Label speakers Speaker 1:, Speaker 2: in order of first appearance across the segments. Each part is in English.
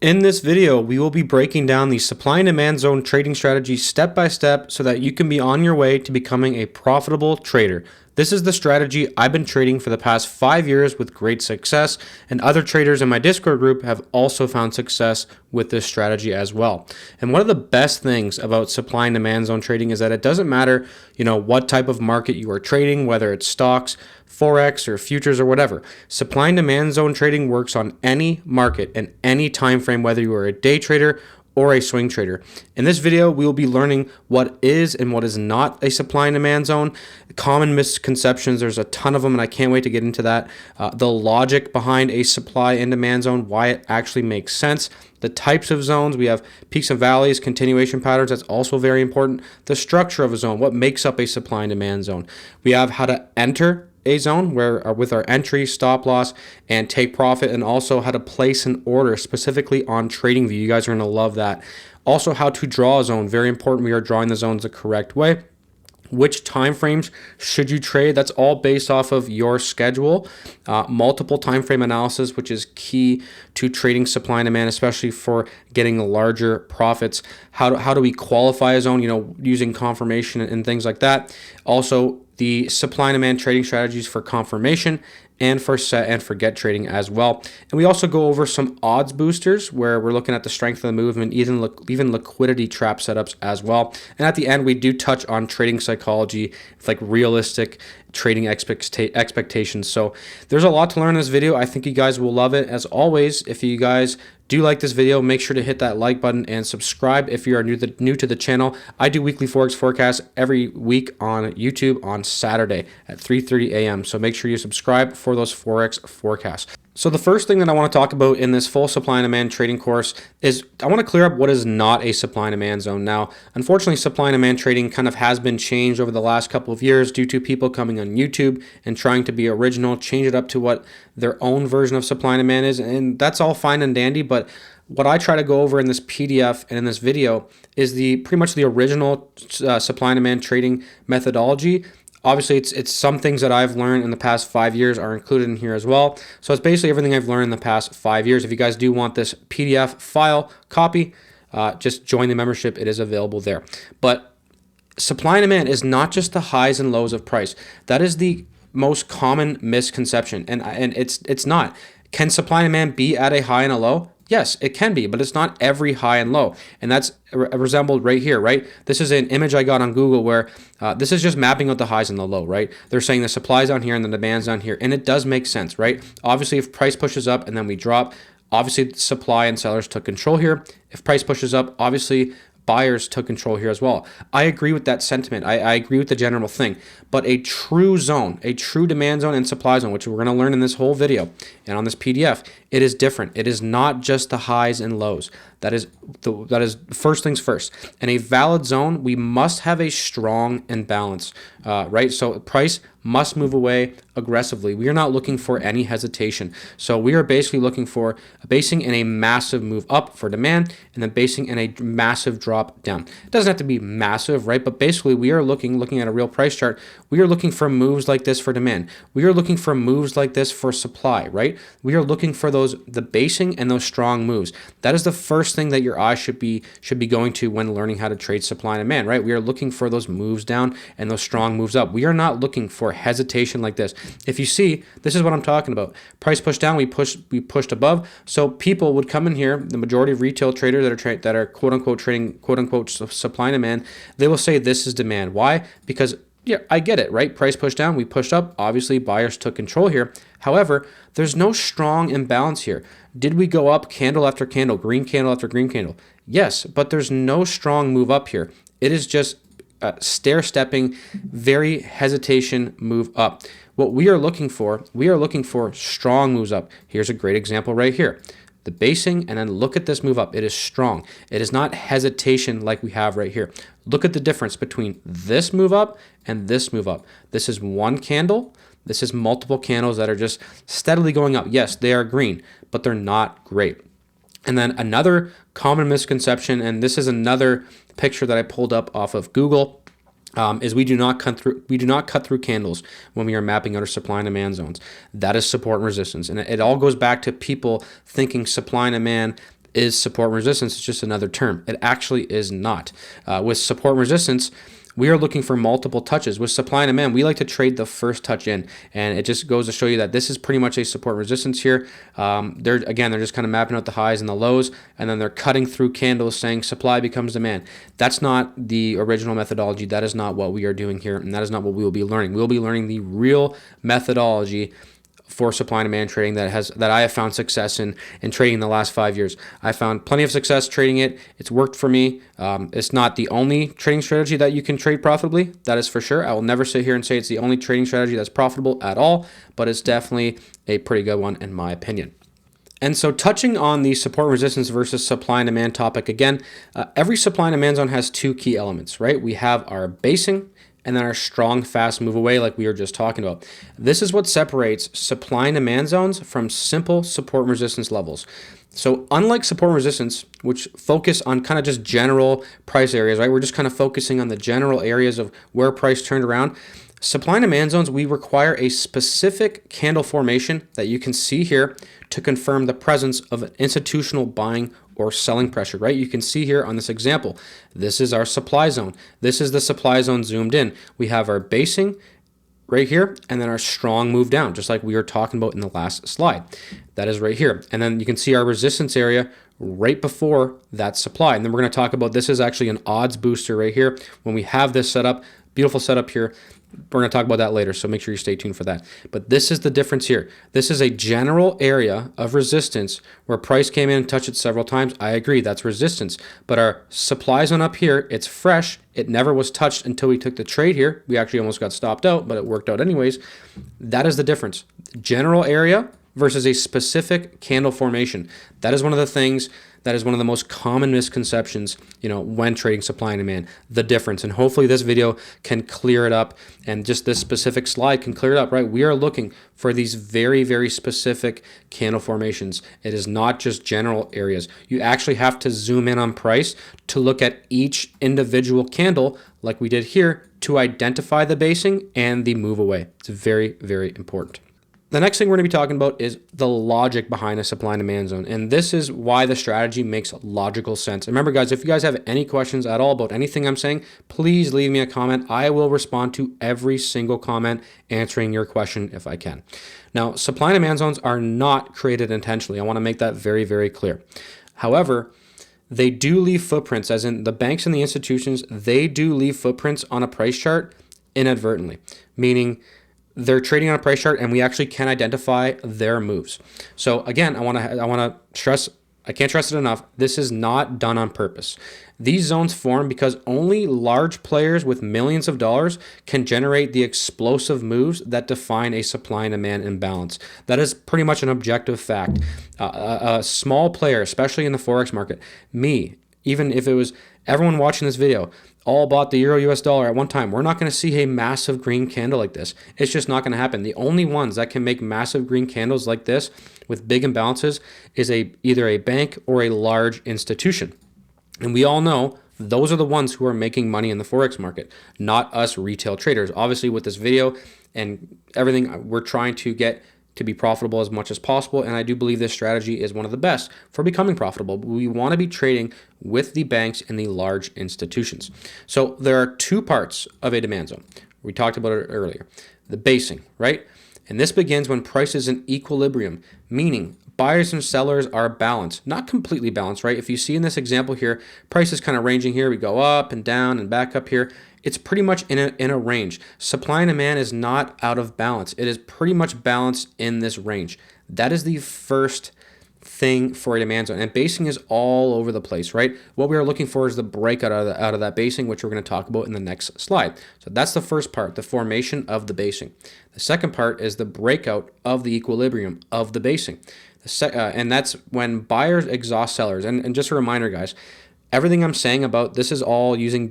Speaker 1: In this video, we will be breaking down the supply and demand zone trading strategy step by step so that you can be on your way to becoming a profitable trader. This is the strategy I've been trading for the past 5 years with great success, and other traders in my Discord group have also found success with this strategy as well. And one of the best things about supply and demand zone trading is that it doesn't matter, what type of market you are trading, whether it's stocks, Forex, or futures, or whatever. Supply and demand zone trading works on any market and any time frame, whether you are a day trader or a swing trader. In this video, we will be learning what is and what is not a supply and demand zone, common misconceptions, there's a ton of them, and I can't wait to get into that, the logic behind a supply and demand zone, why it actually makes sense, the types of zones, we have peaks and valleys, continuation patterns, that's also very important, the structure of a zone, what makes up a supply and demand zone. We have how to enter a zone where with our entry, stop loss, and take profit, and also how to place an order specifically on TradingView. You guys are going to love that. Also how to draw a zone, very important. We are drawing the zones the correct way. Which time frames should you trade? That's all based off of your schedule. Multiple time frame analysis, which is key to trading supply and demand, especially for getting larger profits. How do we qualify a zone? Using confirmation and things like that. Also, the supply and demand trading strategies for confirmation and for set and forget trading as well. And we also go over some odds boosters where we're looking at the strength of the movement, even liquidity trap setups as well. And at the end, we do touch on trading psychology, like realistic trading expectations. So there's a lot to learn in this video. I think you guys will love it. As always, if you guys do like this video, make sure to hit that like button and subscribe if you are new to the channel. I do weekly Forex forecasts every week on YouTube on Saturday at 3:30 a.m. So make sure you subscribe for those Forex forecasts. So the first thing that I want to talk about in this full supply and demand trading course is I want to clear up what is not a supply and demand zone. Now, unfortunately, supply and demand trading kind of has been changed over the last couple of years due to people coming on YouTube and trying to be original, change it up to what their own version of supply and demand is. And that's all fine and dandy, but what I try to go over in this PDF and in this video is pretty much the original supply and demand trading methodology. Obviously, it's some things that I've learned in the past 5 years are included in here as well. So it's basically everything I've learned in the past 5 years. If you guys do want this PDF file copy, just join the membership. It is available there. But supply and demand is not just the highs and lows of price. That is the most common misconception, and it's not. Can supply and demand be at a high and a low? Yes, it can be, but it's not every high and low. And that's resembled right here, right? This is an image I got on Google where this is just mapping out the highs and the low, right? They're saying the supply's down here and the demand's down here. And it does make sense, right? Obviously, if price pushes up and then we drop, obviously supply and sellers took control here. If price pushes up, obviously buyers took control here as well. I agree with that sentiment. I agree with the general thing. But a true zone, a true demand zone and supply zone, which we're going to learn in this whole video and on this PDF, it is different. It is not just the highs and lows. That is first things first. In a valid zone, we must have a strong imbalance, right? So price must move away aggressively. We are not looking for any hesitation. So we are basically looking for basing in a massive move up for demand and then basing in a massive drop down. It doesn't have to be massive, right? But basically we are looking at a real price chart. We are looking for moves like this for demand. We are looking for moves like this for supply, right? We are looking for the basing and those strong moves. That is the first thing that your eye should be going to when learning how to trade supply and demand, right? We are looking for those moves down and those strong moves up. We are not looking for hesitation like this. If you see, this is what I'm talking about. Price pushed down, we pushed above. So people would come in here, the majority of retail traders that are quote unquote trading quote unquote supply and demand, they will say this is demand. Why? Because yeah, I get it, right? Price pushed down, we pushed up. Obviously, buyers took control here. However, there's no strong imbalance here. Did we go up candle after candle, green candle after green candle? Yes, but there's no strong move up here. It is just stair-stepping, very hesitation move up. What we are looking for strong moves up. Here's a great example right here. The basing, and then look at this move up. It is strong. It is not hesitation like we have right here. Look at the difference between this move up and this move up. This is one candle. This is multiple candles that are just steadily going up. Yes, they are green, but they're not great. And then another common misconception, and this is another picture that I pulled up off of Google, is we do not cut through candles when we are mapping out our supply and demand zones. That is support and resistance, and it all goes back to people thinking supply and demand is support and resistance. It's just another term. It actually is not. With support and resistance, we are looking for multiple touches. With supply and demand, we like to trade the first touch in, and it just goes to show you that this is pretty much a support resistance here. They're just kind of mapping out the highs and the lows, and then they're cutting through candles saying supply becomes demand. That's not the original methodology. That is not what we are doing here, and that is not what we will be learning. We will be learning the real methodology for supply and demand trading that I have found success in trading in the last 5 years. I found plenty of success trading it. It's worked for me. It's not the only trading strategy that you can trade profitably. That is for sure. I will never sit here and say it's the only trading strategy that's profitable at all, but it's definitely a pretty good one in my opinion. And so touching on the support resistance versus supply and demand topic again, every supply and demand zone has two key elements, right? We have our basing and then our strong, fast move away like we were just talking about. This is what separates supply and demand zones from simple support and resistance levels. So unlike support and resistance, which focus on kind of just general price areas, right? We're just kind of focusing on the general areas of where price turned around. Supply and demand zones, we require a specific candle formation that you can see here to confirm the presence of an institutional buying or selling pressure, right? You can see here on this example, this is our supply zone. This is the supply zone zoomed in. We have our basing right here, and then our strong move down, just like we were talking about in the last slide. That is right here. And then you can see our resistance area right before that supply. And then we're going to talk about, this is actually an odds booster right here. When we have this set up, beautiful setup here, we're going to talk about that later, so make sure you stay tuned for that. But this is the difference here. This is a general area of resistance where price came in and touched it several times. I agree, that's resistance. But our supply zone up here, it's fresh. It never was touched until we took the trade here. We actually almost got stopped out, but it worked out anyways. That is the difference. General area versus a specific candle formation. That is one of the things, that is one of the most common misconceptions, when trading supply and demand, the difference. And hopefully this video can clear it up, and just this specific slide can clear it up, right? We are looking for these very, very specific candle formations. It is not just general areas. You actually have to zoom in on price to look at each individual candle like we did here to identify the basing and the move away. It's very, very important. The next thing we're going to be talking about is the logic behind a supply and demand zone. And this is why the strategy makes logical sense. And remember, guys, if you guys have any questions at all about anything I'm saying, please leave me a comment. I will respond to every single comment, answering your question if I can. Now, supply and demand zones are not created intentionally. I want to make that very, very clear. However, they do leave footprints, as in the banks and the institutions, they do leave footprints on a price chart inadvertently, meaning they're trading on a price chart and we actually can identify their moves. So again, I want to stress, I can't stress it enough, this is not done on purpose. These zones form because only large players with millions of dollars can generate the explosive moves that define a supply and demand imbalance. That is pretty much an objective fact. A small player, especially in the Forex market, me, even if it was everyone watching this video, all bought the euro US dollar at one time, we're not going to see a massive green candle like this. It's just not going to happen. The only ones that can make massive green candles like this with big imbalances is either a bank or a large institution. And we all know those are the ones who are making money in the Forex market, not us retail traders. Obviously, with this video and everything, we're trying to get to be profitable as much as possible, and I do believe this strategy is one of the best for becoming profitable. But we want to be trading with the banks and the large institutions. So there are two parts of a demand zone. We talked about it earlier. The basing, right? And this begins when price is in equilibrium, meaning buyers and sellers are balanced, not completely balanced, right? If you see in this example here, price is kind of ranging here. We go up and down and back up here. It's pretty much in a range. Supply and demand is not out of balance. It is pretty much balanced in this range. That is the first thing for a demand zone. And basing is all over the place, right? What we are looking for is the breakout out of that basing, which we're going to talk about in the next slide. So that's the first part, the formation of the basing. The second part is the breakout of the equilibrium of the basing. And that's when buyers exhaust sellers. And just a reminder, guys, everything I'm saying about this is all using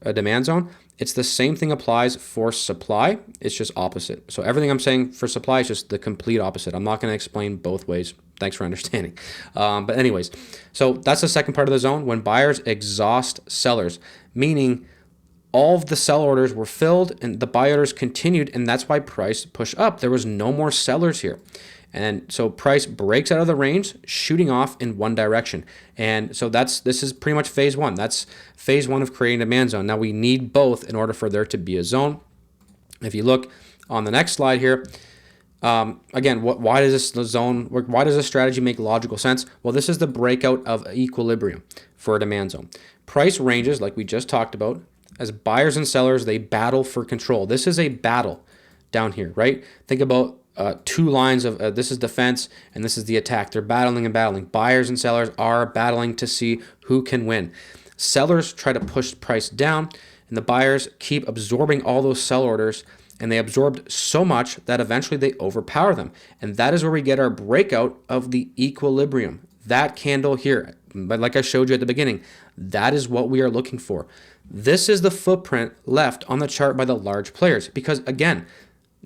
Speaker 1: a demand zone. It's the same thing applies for supply. It's just opposite. So everything I'm saying for supply is just the complete opposite. I'm not going to explain both ways. Thanks for understanding. But anyways, so that's the second part of the zone, when buyers exhaust sellers, meaning all of the sell orders were filled and the buy orders continued, and that's why price pushed up. There was no more sellers here. And so price breaks out of the range, shooting off in one direction. And so this is pretty much phase one. That's phase one of creating a demand zone. Now we need both in order for there to be a zone. If you look on the next slide here, again, why does this strategy make logical sense? Well, this is the breakout of equilibrium for a demand zone. Price ranges, like we just talked about, as buyers and sellers, they battle for control. This is a battle down here, right? Think about two lines of this is defense and this is the attack. They're battling and battling. Buyers and sellers are battling to see who can win. Sellers try to push price down, and the buyers keep absorbing all those sell orders, and they absorbed so much that eventually they overpower them. And that is where we get our breakout of the equilibrium. That candle here, but like I showed you at the beginning, that is what we are looking for. This is the footprint left on the chart by the large players, because again,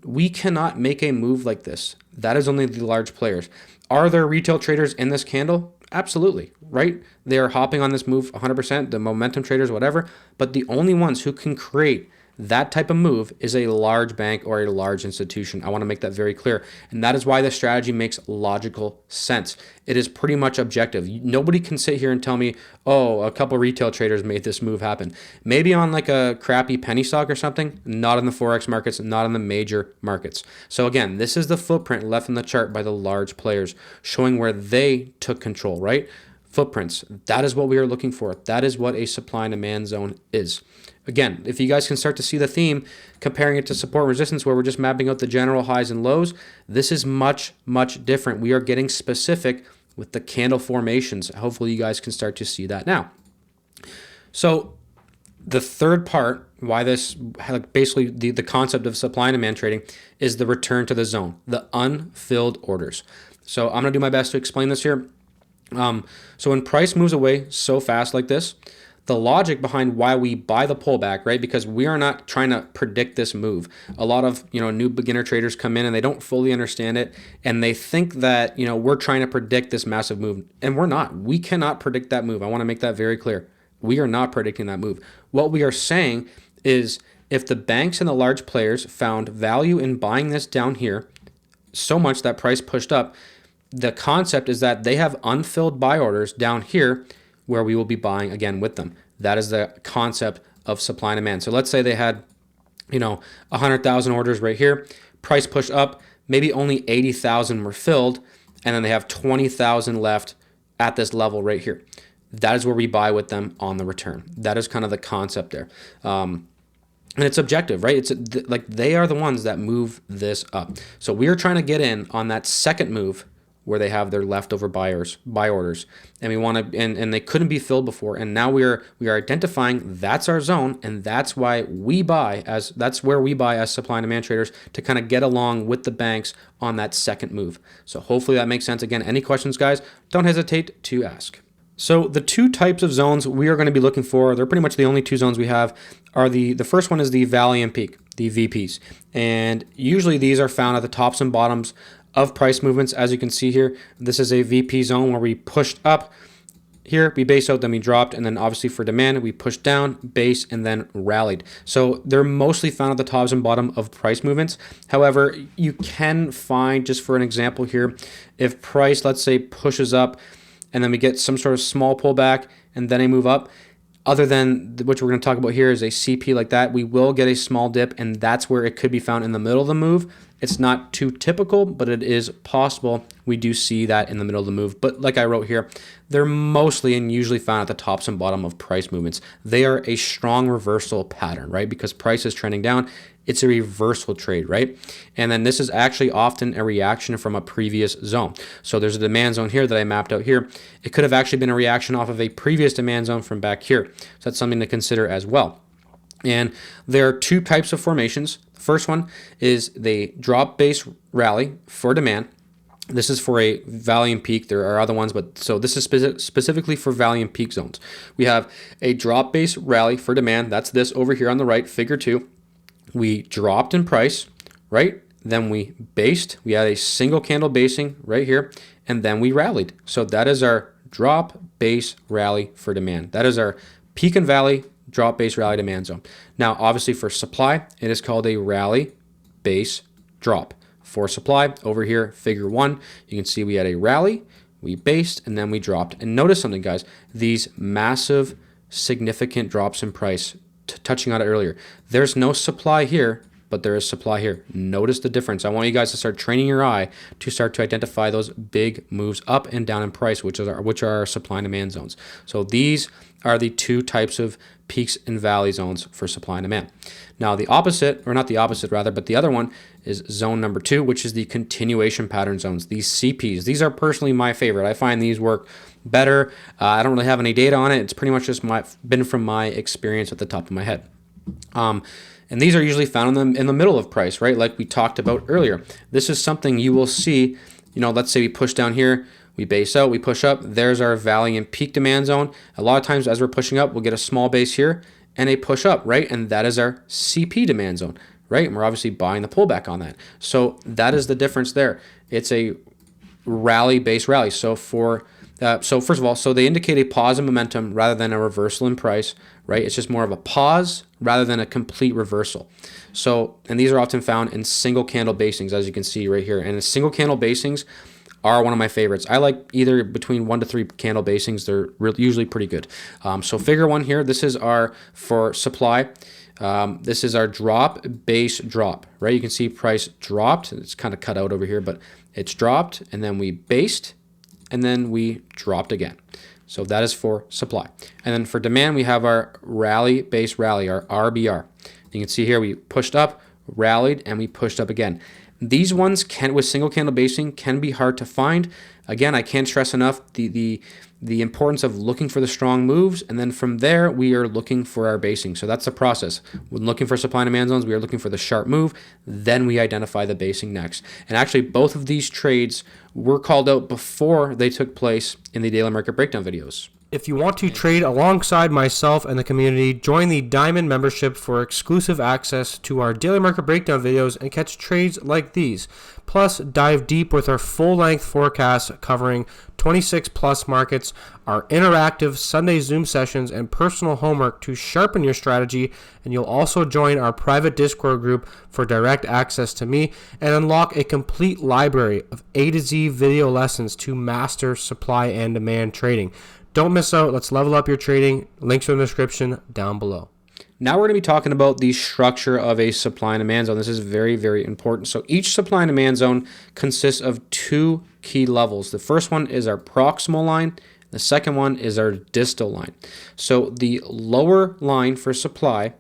Speaker 1: we cannot make a move like this. That is only the large players. Are there retail traders in this candle? Absolutely, right? They are hopping on this move 100%, the momentum traders, whatever, but the only ones who can create that type of move is a large bank or a large institution. I want to make that very clear. And that is why this strategy makes logical sense. It is pretty much objective. Nobody can sit here and tell me, oh, a couple retail traders made this move happen. Maybe on like a crappy penny stock or something, not in the Forex markets, not in the major markets. So again, this is the footprint left in the chart by the large players, showing where they took control, right? Footprints. That is what we are looking for. That is what a supply and demand zone is. Again, if you guys can start to see the theme, comparing it to support and resistance where we're just mapping out the general highs and lows, this is much, much different. We are getting specific with the candle formations. Hopefully you guys can start to see that now. So the third part, why this, basically the concept of supply and demand trading, is the return to the zone, the unfilled orders. So I'm going to do my best to explain this here. So when price moves away so fast like this, the logic behind why we buy the pullback, right? Because we are not trying to predict this move. A lot of, new beginner traders come in and they don't fully understand it, and they think that, we're trying to predict this massive move, and we're not. We cannot predict that move. I want to make that very clear. We are not predicting that move. What we are saying is if the banks and the large players found value in buying this down here so much that price pushed up, the concept is that they have unfilled buy orders down here where we will be buying again with them. That is the concept of supply and demand. So let's say they had, 100,000 orders right here. Price pushed up, maybe only 80,000 were filled, and then they have 20,000 left at this level right here. That is where we buy with them on the return. That is kind of the concept there. And it's objective, right? It's like they are the ones that move this up. So we are trying to get in on that second move where they have their leftover buy orders, and we want to, and they couldn't be filled before, and now we are identifying that's our zone, and that's why that's where we buy as supply and demand traders to kind of get along with the banks on that second move. So hopefully that makes sense. Again, any questions, guys, don't hesitate to ask. So the two types of zones we are going to be looking for, they're pretty much the only two zones we have, are the first one is the valley and peak, the VPs, and usually these are found at the tops and bottoms of price movements. As you can see here, this is a VP zone where we pushed up here, we base out, then we dropped, and then obviously for demand, we pushed down, base, and then rallied. So they're mostly found at the tops and bottom of price movements. However, you can find, just for an example here, if price, let's say, pushes up, and then we get some sort of small pullback, and then a move up, other than which we're going to talk about here is a CP like that, we will get a small dip, and that's where it could be found in the middle of the move. It's not too typical, but it is possible we do see that in the middle of the move. But like I wrote here, they're mostly and usually found at the tops and bottom of price movements. They are a strong reversal pattern, right? Because price is trending down, it's a reversal trade, right? And then this is actually often a reaction from a previous zone. So there's a demand zone here that I mapped out here. It could have actually been a reaction off of a previous demand zone from back here. So that's something to consider as well. And there are two types of formations. The first one is the drop base rally for demand. This is for a valley and peak. There are other ones, but so this is specifically for valley and peak zones. We have a drop base rally for demand. That's this over here on the right, figure 2. We dropped in price, right? Then we based. We had a single candle basing right here, and then we rallied. So that is our drop base rally for demand. That is our peak and valley drop base rally demand zone. Now, obviously for supply, it is called a rally base drop. for supply. Over here, figure 1, you can see we had a rally, we based, and then we dropped. And notice something, guys, these massive, significant drops in price, touching on it earlier. There's no supply here, but there is supply here. Notice the difference. I want you guys to start training your eye to start to identify those big moves up and down in price, which are our supply and demand zones. So these are the two types of peaks and valley zones for supply and demand. Now the opposite, or not the opposite rather, but the other one is zone number 2, which is the continuation pattern zones, these CPs. These are personally my favorite. I find these work better. I don't really have any data on it. It's pretty much just been from my experience at the top of my head. And these are usually found in the middle of price, right? Like we talked about earlier. This is something you will see, let's say we push down here, we base out, we push up, there's our valley and peak demand zone. A lot of times as we're pushing up, we'll get a small base here and a push up, right? And that is our CP demand zone, right? And we're obviously buying the pullback on that. So that is the difference there. It's a rally, base rally. So first of all, they indicate a pause in momentum rather than a reversal in price, right? It's just more of a pause rather than a complete reversal. So, and these are often found in single candle basings, as you can see right here. And single candle basings are one of my favorites. I like either between 1 to 3 candle basings. They're usually pretty good. So figure 1 here, this is for supply. This is our drop, base, drop, right? You can see price dropped. It's kind of cut out over here, but it's dropped, and then we based, and then we dropped again. So that is for supply. And then for demand, we have our rally, base, rally, our RBR. You can see here we pushed up, rallied, and we pushed up again. These ones with single candle basing can be hard to find. Again, I can't stress enough the importance of looking for the strong moves, and then from there we are looking for our basing. So that's the process. When looking for supply and demand zones, we are looking for the sharp move, then we identify the basing next. And actually both of these trades were called out before they took place in the daily market breakdown videos.
Speaker 2: If you want to trade alongside myself and the community, join the Diamond membership for exclusive access to our daily market breakdown videos and catch trades like these. Plus, dive deep with our full-length forecast covering 26 plus markets, our interactive Sunday Zoom sessions, and personal homework to sharpen your strategy. And you'll also join our private Discord group for direct access to me and unlock a complete library of A to Z video lessons to master supply and demand trading. Don't miss out. Let's level up your trading. Links are in the description down below.
Speaker 1: Now we're going to be talking about the structure of a supply and demand zone. This is very, very important. So each supply and demand zone consists of 2 key levels. The first one is our proximal line. The second one is our distal line. So the lower line for supply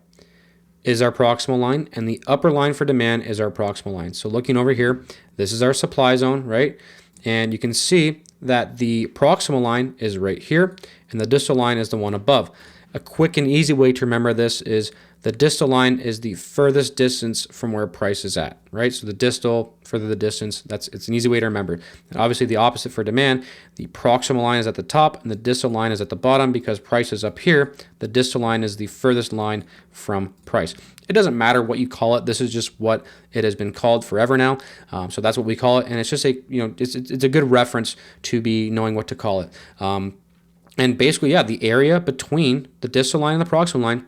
Speaker 1: is our proximal line, and the upper line for demand is our proximal line. So looking over here, this is our supply zone, right? And you can see that the proximal line is right here, and the distal line is the one above. A quick and easy way to remember this is the distal line is the furthest distance from where price is at, right? So the distal, further the distance, it's an easy way to remember. And obviously the opposite for demand, the proximal line is at the top and the distal line is at the bottom because price is up here. The distal line is the furthest line from price. It doesn't matter what you call it. This is just what it has been called forever now. So that's what we call it. And it's just it's a good reference to be knowing what to call it. And basically, yeah, the area between the distal line and the proximal line,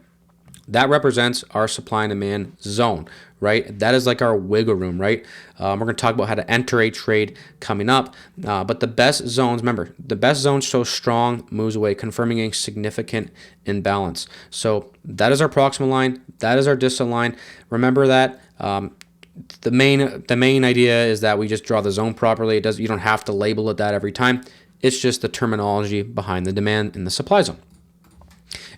Speaker 1: that represents our supply and demand zone, right? That is like our wiggle room, right? We're going to talk about how to enter a trade coming up. But the best zones, remember, the best zones show strong moves away, confirming a significant imbalance. So that is our proximal line. That is our distal line. Remember that. The main idea is that we just draw the zone properly. You don't have to label it that every time. It's just the terminology behind the demand and the supply zone.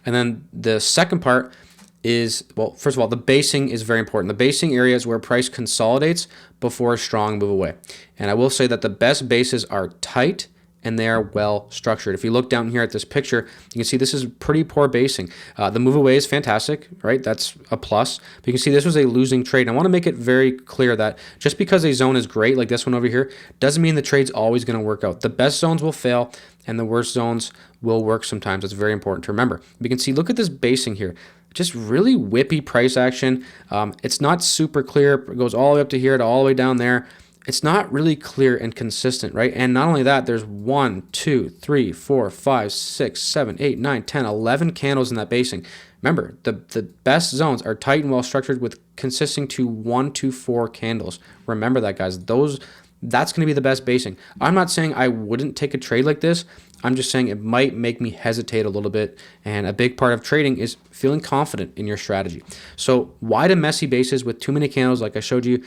Speaker 1: And then the second part is, well, first of all, the basing is very important. The basing area is where price consolidates before a strong move away. And I will say that the best bases are tight and they are well structured. If you look down here at this picture, you can see this is pretty poor basing. The move away is fantastic, right? That's a plus. But you can see this was a losing trade. And I want to make it very clear that just because a zone is great, like this one over here, doesn't mean the trade's always going to work out. The best zones will fail and the worst zones will work sometimes. It's very important to remember. You can see, look at this basing here. Just really whippy price action. It's not super clear. It goes all the way up to here to all the way down there. It's not really clear and consistent, right? And not only that, there's 1, 2, 3, 4, 5, 6, 7, 8, 9, 10, 11 candles in that basing. Remember, the best zones are tight and well structured with consisting to 1 to 4 candles. Remember that, guys. That's going to be the best basing. I'm not saying I wouldn't take a trade like this. I'm just saying it might make me hesitate a little bit. And a big part of trading is feeling confident in your strategy. So wide and messy bases with too many candles, like I showed you,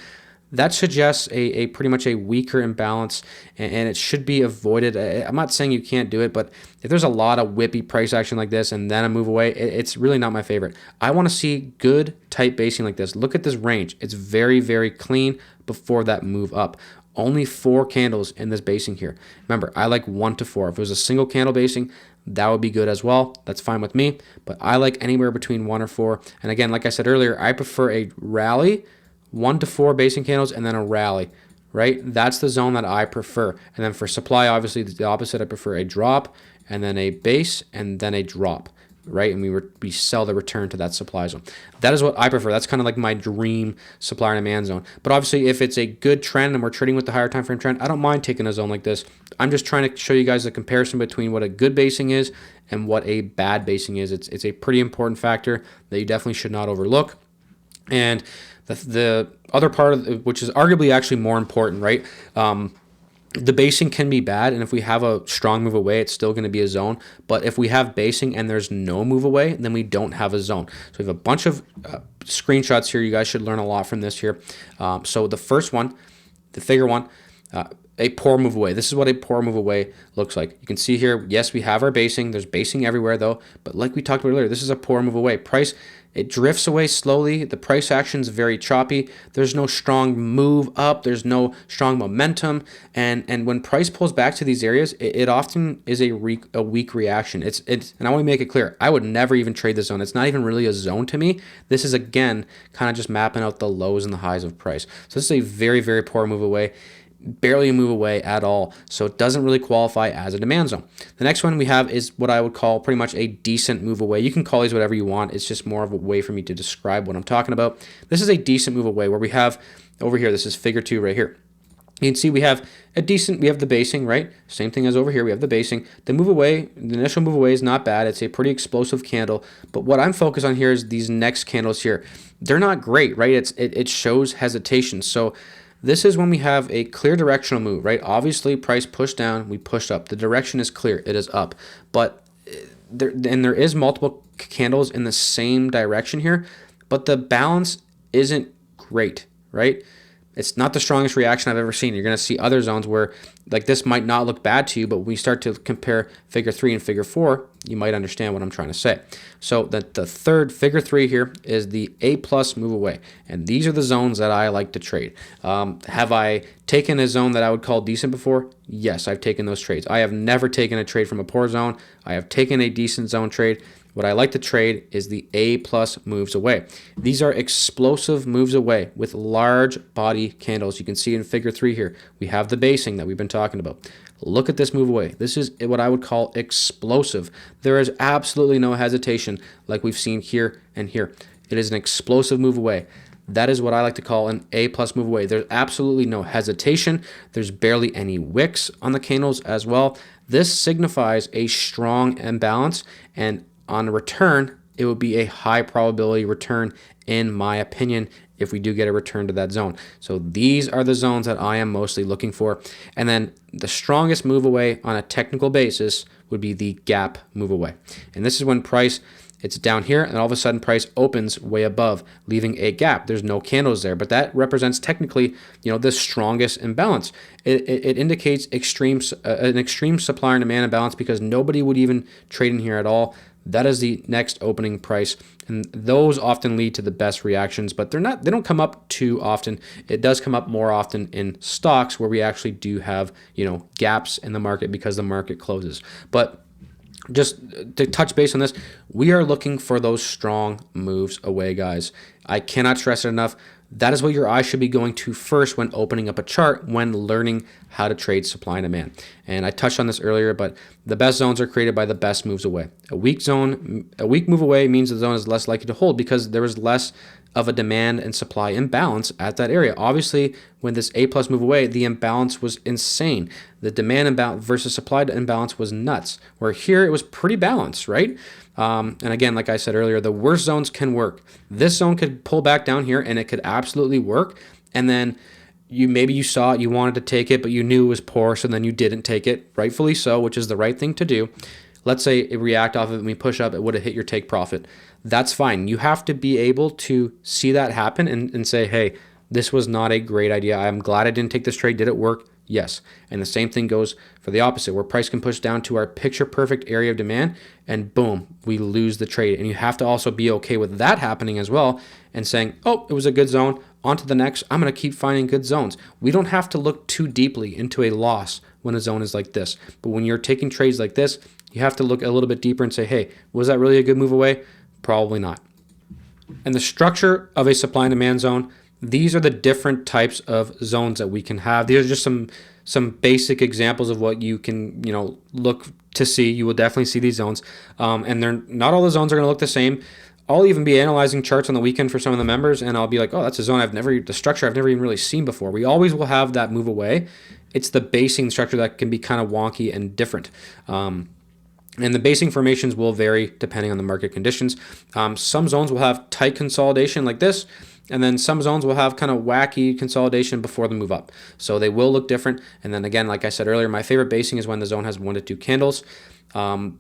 Speaker 1: that suggests a pretty much a weaker imbalance, and it should be avoided. I'm not saying you can't do it, but if there's a lot of whippy price action like this and then a move away, it's really not my favorite. I want to see good tight basing like this. Look at this range. It's very, very clean before that move up. Only 4 candles in this basing here. Remember, I like 1 to 4. If it was a single candle basing, that would be good as well. That's fine with me, but I like anywhere between 1 or 4. And again, like I said earlier, I prefer a rally, 1 to 4 basing candles, and then a rally, right? That's the zone that I prefer. And then for supply, obviously the opposite. I prefer a drop and then a base and then a drop, right? And we sell the return to that supply zone. That is what I prefer. That's kind of like my dream supply and demand zone. But obviously, if it's a good trend and we're trading with the higher time frame trend, I don't mind taking a zone like this. I'm just trying to show you guys the comparison between what a good basing is and what a bad basing is. It's a pretty important factor that you definitely should not overlook. And the other part of which is arguably actually more important, right? The basing can be bad, and if we have a strong move away, it's still going to be a zone. But if we have basing and there's no move away, then we don't have a zone. So we have a bunch of screenshots here. You guys should learn a lot from this here. So the first one, the figure one, a poor move away. This is what a poor move away looks like. You can see here, yes, we have our basing. There's basing everywhere though, but like we talked about earlier, this is a poor move away. Price, it drifts away slowly. The price action is very choppy. There's no strong move up. There's no strong momentum. And when price pulls back to these areas, it often is a weak reaction. And I want to make it clear, I would never even trade this zone. It's not even really a zone to me. This is, again, kind of just mapping out the lows and the highs of price. So this is a very, very poor move away. Barely a move away at all, so it doesn't really qualify as a demand zone. The next one we have is what I would call pretty much a decent move away. You can call these whatever you want. It's just more of a way for me to describe what I'm talking about. This is a decent move away where we have over here, this is figure 2 right here. You can see we have we have the basing, right? Same thing as over here, we have the basing. The move away, the initial move away is not bad. It's a pretty explosive candle, but what I'm focused on here is these next candles here. They're not great, right? It shows hesitation. So this is when we have a clear directional move, right? Obviously, price pushed down, we pushed up. The direction is clear, it is up. But there is multiple candles in the same direction here, but the balance isn't great, right? It's not the strongest reaction I've ever seen. You're going to see other zones where like this might not look bad to you, but when we start to compare figure 3 and figure 4, you might understand what I'm trying to say. So the third figure 3 here is the A plus move away. And these are the zones that I like to trade. Have I taken a zone that I would call decent before? Yes, I've taken those trades. I have never taken a trade from a poor zone. I have taken a decent zone trade. What I like to trade is the A plus moves away. These are explosive moves away with large body candles. You can see in figure 3 here, we have the basing that we've been talking about. Look at this move away. This is what I would call explosive. There is absolutely no hesitation like we've seen here and here. It is an explosive move away. That is what I like to call an A plus move away. There's absolutely no hesitation. There's barely any wicks on the candles as well. This signifies a strong imbalance, and on a return, it would be a high probability return, in my opinion, if we do get a return to that zone. So these are the zones that I am mostly looking for. And then the strongest move away on a technical basis would be the gap move away. And this is when price, it's down here, and all of a sudden price opens way above, leaving a gap. There's no candles there, but that represents technically, the strongest imbalance. It indicates an extreme supply and demand imbalance because nobody would even trade in here at all. That is the next opening price, and those often lead to the best reactions, but they don't come up too often. It does come up more often in stocks where we actually do have, gaps in the market because the market closes. But just to touch base on this, we are looking for those strong moves away, guys. I cannot stress it enough. That is what your eye should be going to first when opening up a chart, when learning how to trade supply and demand. And I touched on this earlier, but the best zones are created by the best moves away. A weak move away means the zone is less likely to hold because there is less of a demand and supply imbalance at that area. Obviously, when this A plus move away, the imbalance was insane. The demand imbalance versus supply imbalance was nuts, where here it was pretty balanced, right? And again, like I said earlier, the worst zones can work. This zone could pull back down here and it could absolutely work. And then maybe you saw it, you wanted to take it, but you knew it was poor, so then you didn't take it, rightfully so, which is the right thing to do. Let's say it react off of it and we push up, it would have hit your take profit. That's fine. You have to be able to see that happen and say, hey, this was not a great idea. I'm glad I didn't take this trade. Did it work? Yes. And the same thing goes for the opposite, where price can push down to our picture perfect area of demand and boom, we lose the trade. And you have to also be okay with that happening as well and saying, oh, it was a good zone. On to the next. I'm going to keep finding good zones. We don't have to look too deeply into a loss when a zone is like this. But when you're taking trades like this, you have to look a little bit deeper and say, hey, was that really a good move away? Probably not. And the structure of a supply and demand zone, these are the different types of zones that we can have. These are just some basic examples of what you can, look to see. You will definitely see these zones. And they're not all the zones are going to look the same. I'll even be analyzing charts on the weekend for some of the members, and I'll be like, oh, that's a zone the structure I've never even really seen before. We always will have that move away. It's the basing structure that can be kind of wonky and different. And the basing formations will vary depending on the market conditions. Some zones will have tight consolidation like this, and then some zones will have kind of wacky consolidation before the move up. So they will look different. And then again, like I said earlier, my favorite basing is when the zone has 1 to 2 candles.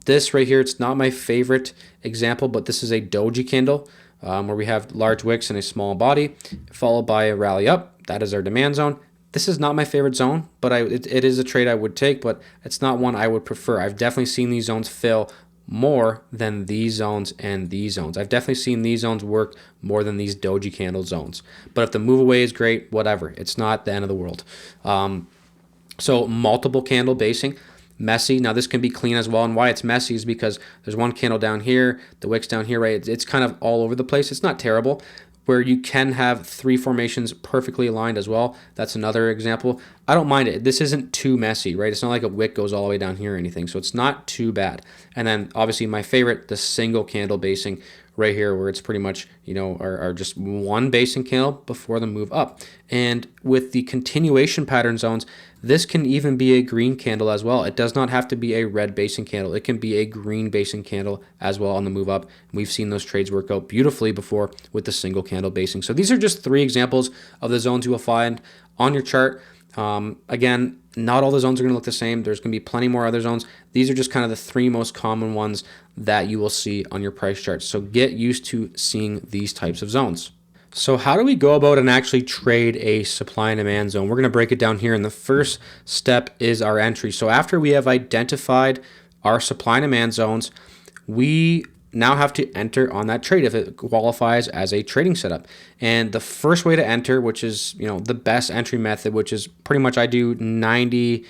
Speaker 1: This right here, it's not my favorite example, but this is a doji candle where we have large wicks and a small body, followed by a rally up. That is our demand zone. This is not my favorite zone, but it is a trade I would take, but it's not one I would prefer. I've definitely seen these zones fail more than these zones and these zones. I've definitely seen these zones work more than these doji candle zones. But if the move away is great, whatever. It's not the end of the world. So multiple candle basing. Messy. Now this can be clean as well, and why it's messy is because there's one candle down here, the wick's down here, right? It's kind of all over the place. It's not terrible. Where you can have 3 formations perfectly aligned as well. That's another example. I don't mind it. This isn't too messy, right? It's not like a wick goes all the way down here or anything, so it's not too bad. And then obviously my favorite, the single candle basing right here, where it's pretty much, are just one basing candle before the move up. And with the continuation pattern zones, this can even be a green candle as well. It does not have to be a red basing candle. It can be a green basing candle as well on the move up. We've seen those trades work out beautifully before with the single candle basing. So these are just 3 examples of the zones you will find on your chart. Again, not all the zones are going to look the same. There's going to be plenty more other zones. These are just kind of the 3 most common ones that you will see on your price charts. So get used to seeing these types of zones. So how do we go about and actually trade a supply and demand zone? We're going to break it down here, and the first step is our entry. So after we have identified our supply and demand zones, we now have to enter on that trade if it qualifies as a trading setup. And the first way to enter, which is the best entry method, which is pretty much I do 98%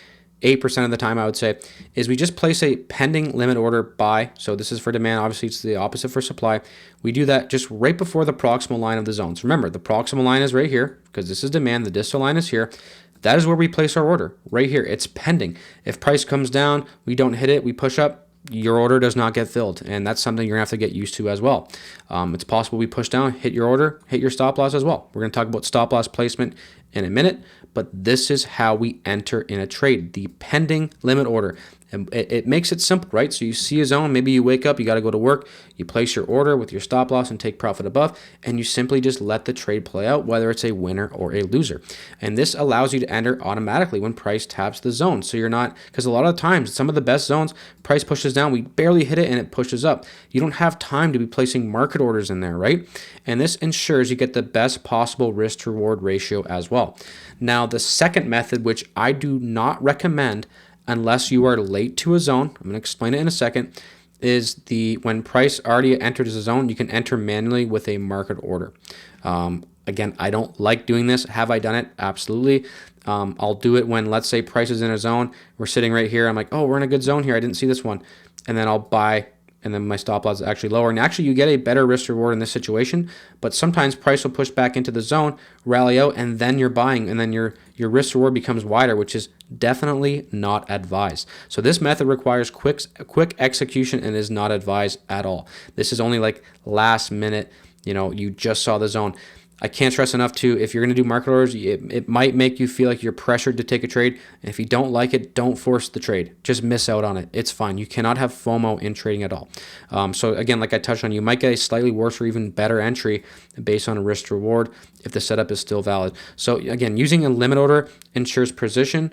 Speaker 1: of the time, I would say, is we just place a pending limit order buy. So this is for demand. Obviously, it's the opposite for supply. We do that just right before the proximal line of the zones. Remember, the proximal line is right here because this is demand. The distal line is here. That is where we place our order, right here. It's pending. If price comes down, we don't hit it, we push up, your order does not get filled, and that's something you're gonna have to get used to as well. It's possible we push down, hit your order, hit your stop loss as well. We're gonna talk about stop loss placement in a minute, but this is how we enter in a trade, the pending limit order. And it makes it simple, right? So you see a zone, maybe you wake up, you got to go to work, you place your order with your stop loss and take profit above, and you simply just let the trade play out, whether it's a winner or a loser. And this allows you to enter automatically when price taps the zone. So you're not, because a lot of times, some of the best zones, price pushes down, we barely hit it and it pushes up. You don't have time to be placing market orders in there, right? And this ensures you get the best possible risk to reward ratio as well. Now, the second method, which I do not recommend unless you are late to a zone, I'm going to explain it in a second, is when price already entered as a zone, you can enter manually with a market order. Again, I don't like doing this. Have I done it? Absolutely. I'll do it when, let's say, price is in a zone. We're sitting right here. I'm like, oh, we're in a good zone here. I didn't see this one. And then I'll buy, and then my stop loss is actually lower. And actually, you get a better risk reward in this situation. But sometimes price will push back into the zone, rally out, and then you're buying, and then your risk reward becomes wider, which is definitely not advised. So this method requires quick execution and is not advised at all. This is only like last minute you just saw the zone. I can't stress enough too, if you're going to do market orders, it might make you feel like you're pressured to take a trade. And if you don't like it, don't force the trade. Just miss out on it. It's fine. You cannot have FOMO in trading at all. So again, like I touched on, you might get a slightly worse or even better entry based on risk to reward if the setup is still valid. So again, using a limit order ensures precision,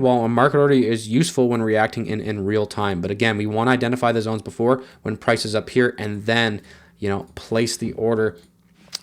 Speaker 1: while a market order is useful when reacting in real time. But again, we want to identify the zones before when price is up here, and then place the order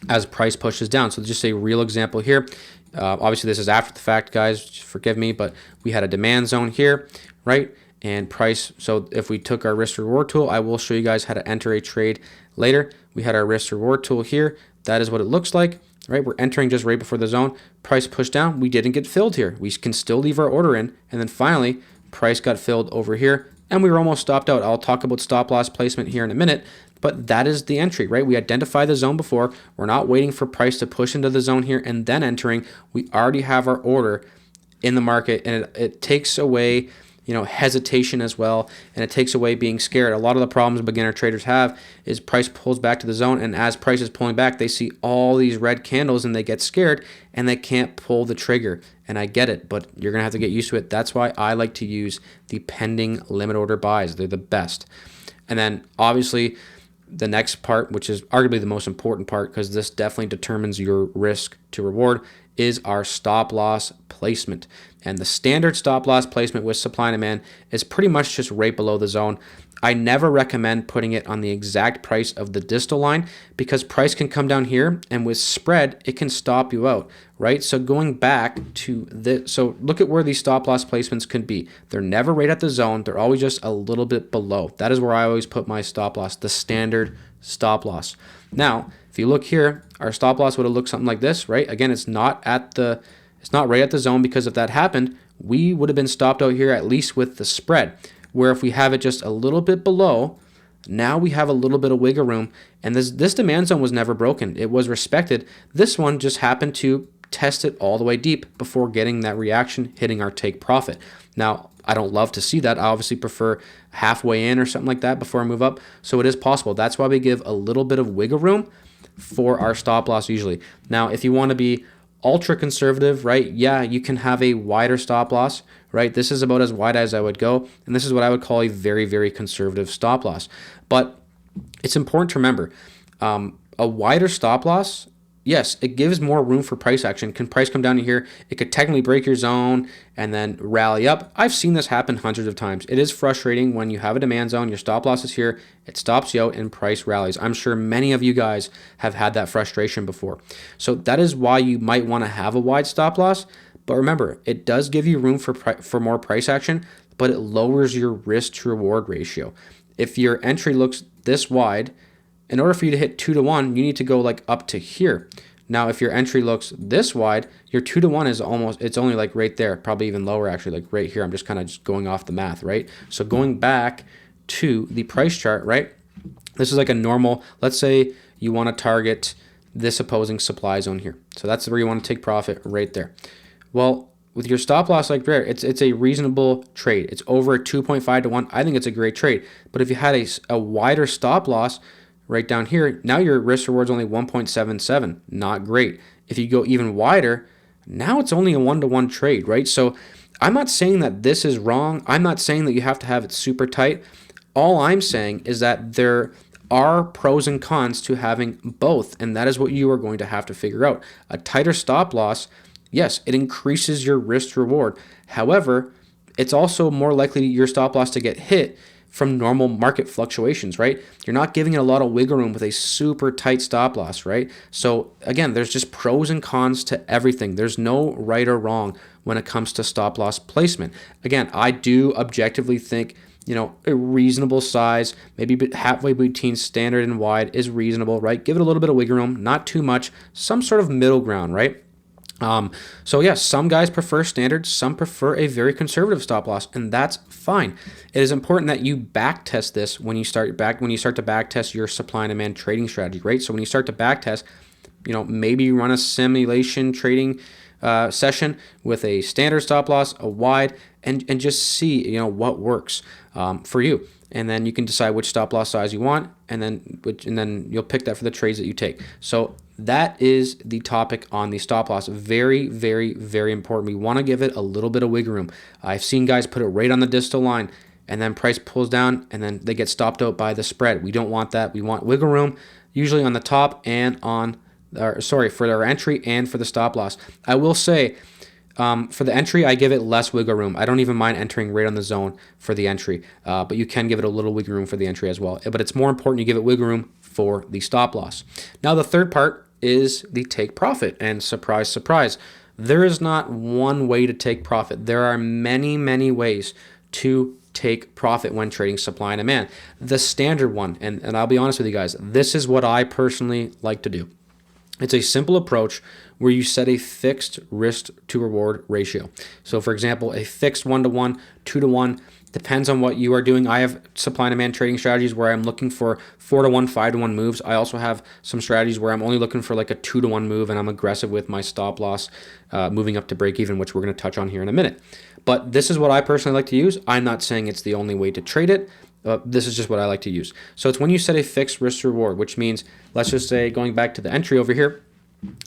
Speaker 1: as price pushes down. So just a real example here. Obviously, this is after the fact, guys. Just forgive me, but we had a demand zone here, right? And price. So if we took our risk reward tool, I will show you guys how to enter a trade later. We had our risk reward tool here. That is what it looks like, right? We're entering just right before the zone. Price pushed down. We didn't get filled here. We can still leave our order in. And then finally, price got filled over here, and we were almost stopped out. I'll talk about stop loss placement here in a minute. But that is the entry, right? We identify the zone before. We're not waiting for price to push into the zone here and then entering. We already have our order in the market, and it takes away, hesitation as well, and it takes away being scared. A lot of the problems beginner traders have is price pulls back to the zone, and as price is pulling back, they see all these red candles and they get scared and they can't pull the trigger. And I get it, but you're gonna have to get used to it. That's why I like to use the pending limit order buys. They're the best. And then obviously the next part, which is arguably the most important part, because this definitely determines your risk to reward, is our stop loss placement. And the standard stop loss placement with supply and demand is pretty much just right below the zone. I never recommend putting it on the exact price of the distal line, because price can come down here, and with spread, it can stop you out, right? So going back to this, so look at where these stop loss placements could be. They're never right at the zone. They're always just a little bit below. That is where I always put my stop loss, the standard stop loss. Now, if you look here, our stop loss would have looked something like this, right? Again, it's not right at the zone, because if that happened, we would have been stopped out here at least with the spread. Where if we have it just a little bit below, now we have a little bit of wiggle room, and this demand zone was never broken. It was respected. This one just happened to test it all the way deep before getting that reaction, hitting our take profit. Now, I don't love to see that. I obviously prefer halfway in or something like that before I move up. So it is possible. That's why we give a little bit of wiggle room for our stop loss usually. Now, if you want to be ultra conservative, right? Yeah, you can have a wider stop loss, right? This is about as wide as I would go, and this is what I would call a very, very conservative stop loss. But it's important to remember, a wider stop loss, yes, it gives more room for price action. Can price come down to here? It could technically break your zone and then rally up. I've seen this happen hundreds of times. It is frustrating when you have a demand zone, your stop loss is here, it stops you out, and price rallies. I'm sure many of you guys have had that frustration before. So that is why you might want to have a wide stop loss. But remember, it does give you room for more price action, but it lowers your risk to reward ratio. If your entry looks this wide, in order for you to hit 2-to-1, you need to go like up to here. Now, if your entry looks this wide, your 2-to-1 is it's only like right there, probably even lower actually, like right here. I'm just kind of just going off the math, right? So going back to the price chart, right? This is like a normal, let's say you want to target this opposing supply zone here. So that's where you want to take profit right there. Well, with your stop loss like there, it's a reasonable trade. It's over 2.5-to-1. I think it's a great trade. But if you had a wider stop loss right down here, now your risk reward is only 1.77. Not great. If you go even wider, now it's only a 1-to-1 trade, right? So I'm not saying that this is wrong. I'm not saying that you have to have it super tight. All I'm saying is that there are pros and cons to having both, and that is what you are going to have to figure out. A tighter stop loss, yes, it increases your risk reward. However, it's also more likely your stop loss to get hit from normal market fluctuations, right? You're not giving it a lot of wiggle room with a super tight stop loss, right? So again, there's just pros and cons to everything. There's no right or wrong when it comes to stop loss placement. Again, I do objectively think, a reasonable size, maybe halfway between standard and wide is reasonable, right? Give it a little bit of wiggle room, not too much, some sort of middle ground, right? So yeah, some guys prefer standard, some prefer a very conservative stop loss, and that's fine. It is important that you back test this when you start to back test your supply and demand trading strategy, right? So when you start to back test, maybe you run a simulation trading session with a standard stop loss, a wide, and just see what works for you. and then you can decide which stop loss size you want, and then you'll pick that for the trades that you take. So that is the topic on the stop loss. Very, very, very important. We want to give it a little bit of wiggle room. I've seen guys put it right on the distal line, and then price pulls down, and then they get stopped out by the spread. We don't want that. We want wiggle room, usually on the top and for our entry and for the stop loss. I will say, for the entry, I give it less wiggle room. I don't even mind entering right on the zone for the entry, but you can give it a little wiggle room for the entry as well. But it's more important you give it wiggle room for the stop loss. Now, the third part is the take profit, and surprise, surprise, there is not one way to take profit. There are many, many ways to take profit when trading supply and demand. The standard one, and I'll be honest with you guys, this is what I personally like to do. It's a simple approach where you set a fixed risk to reward ratio. So for example, a fixed 1-to-1, 2-to-1, depends on what you are doing. I have supply and demand trading strategies where I'm looking for 4-to-1, 5-to-1 moves. I also have some strategies where I'm only looking for like a 2-to-1 move, and I'm aggressive with my stop loss moving up to break even, which we're going to touch on here in a minute. But this is what I personally like to use. I'm not saying it's the only way to trade it. This is just what I like to use. So it's when you set a fixed risk to reward, which means, let's just say, going back to the entry over here,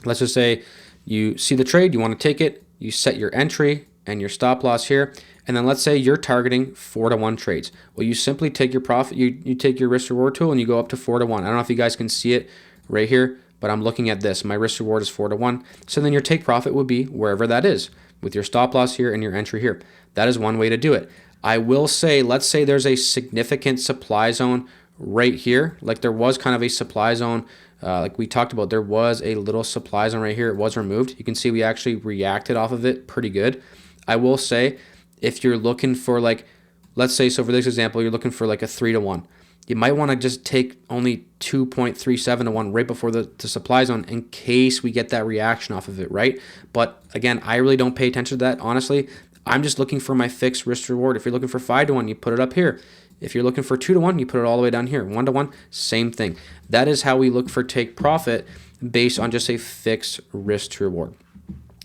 Speaker 1: let's just say you see the trade, you want to take it, you set your entry and your stop loss here, and then let's say you're targeting 4-to-1 trades. Well, you simply take your profit, you take your risk reward tool and you go up to 4-to-1. I don't know if you guys can see it right here, but I'm looking at this. My risk reward is 4-to-1. So then your take profit would be wherever that is, with your stop loss here and your entry here. That is one way to do it. I will say, let's say there's a significant supply zone right here. Like there was kind of a supply zone, like we talked about, there was a little supply zone right here. It was removed. You can see we actually reacted off of it pretty good. I will say, if you're looking for like, let's say, so for this example, you're looking for like a 3-to-1. You might want to just take only 2.37-to-1 right before the supply zone in case we get that reaction off of it, right? But again, I really don't pay attention to that, honestly. I'm just looking for my fixed risk reward. If you're looking for 5-to-1, you put it up here. If you're looking for 2-to-1, you put it all the way down here. 1-to-1, same thing. That is how we look for take profit based on just a fixed risk to reward.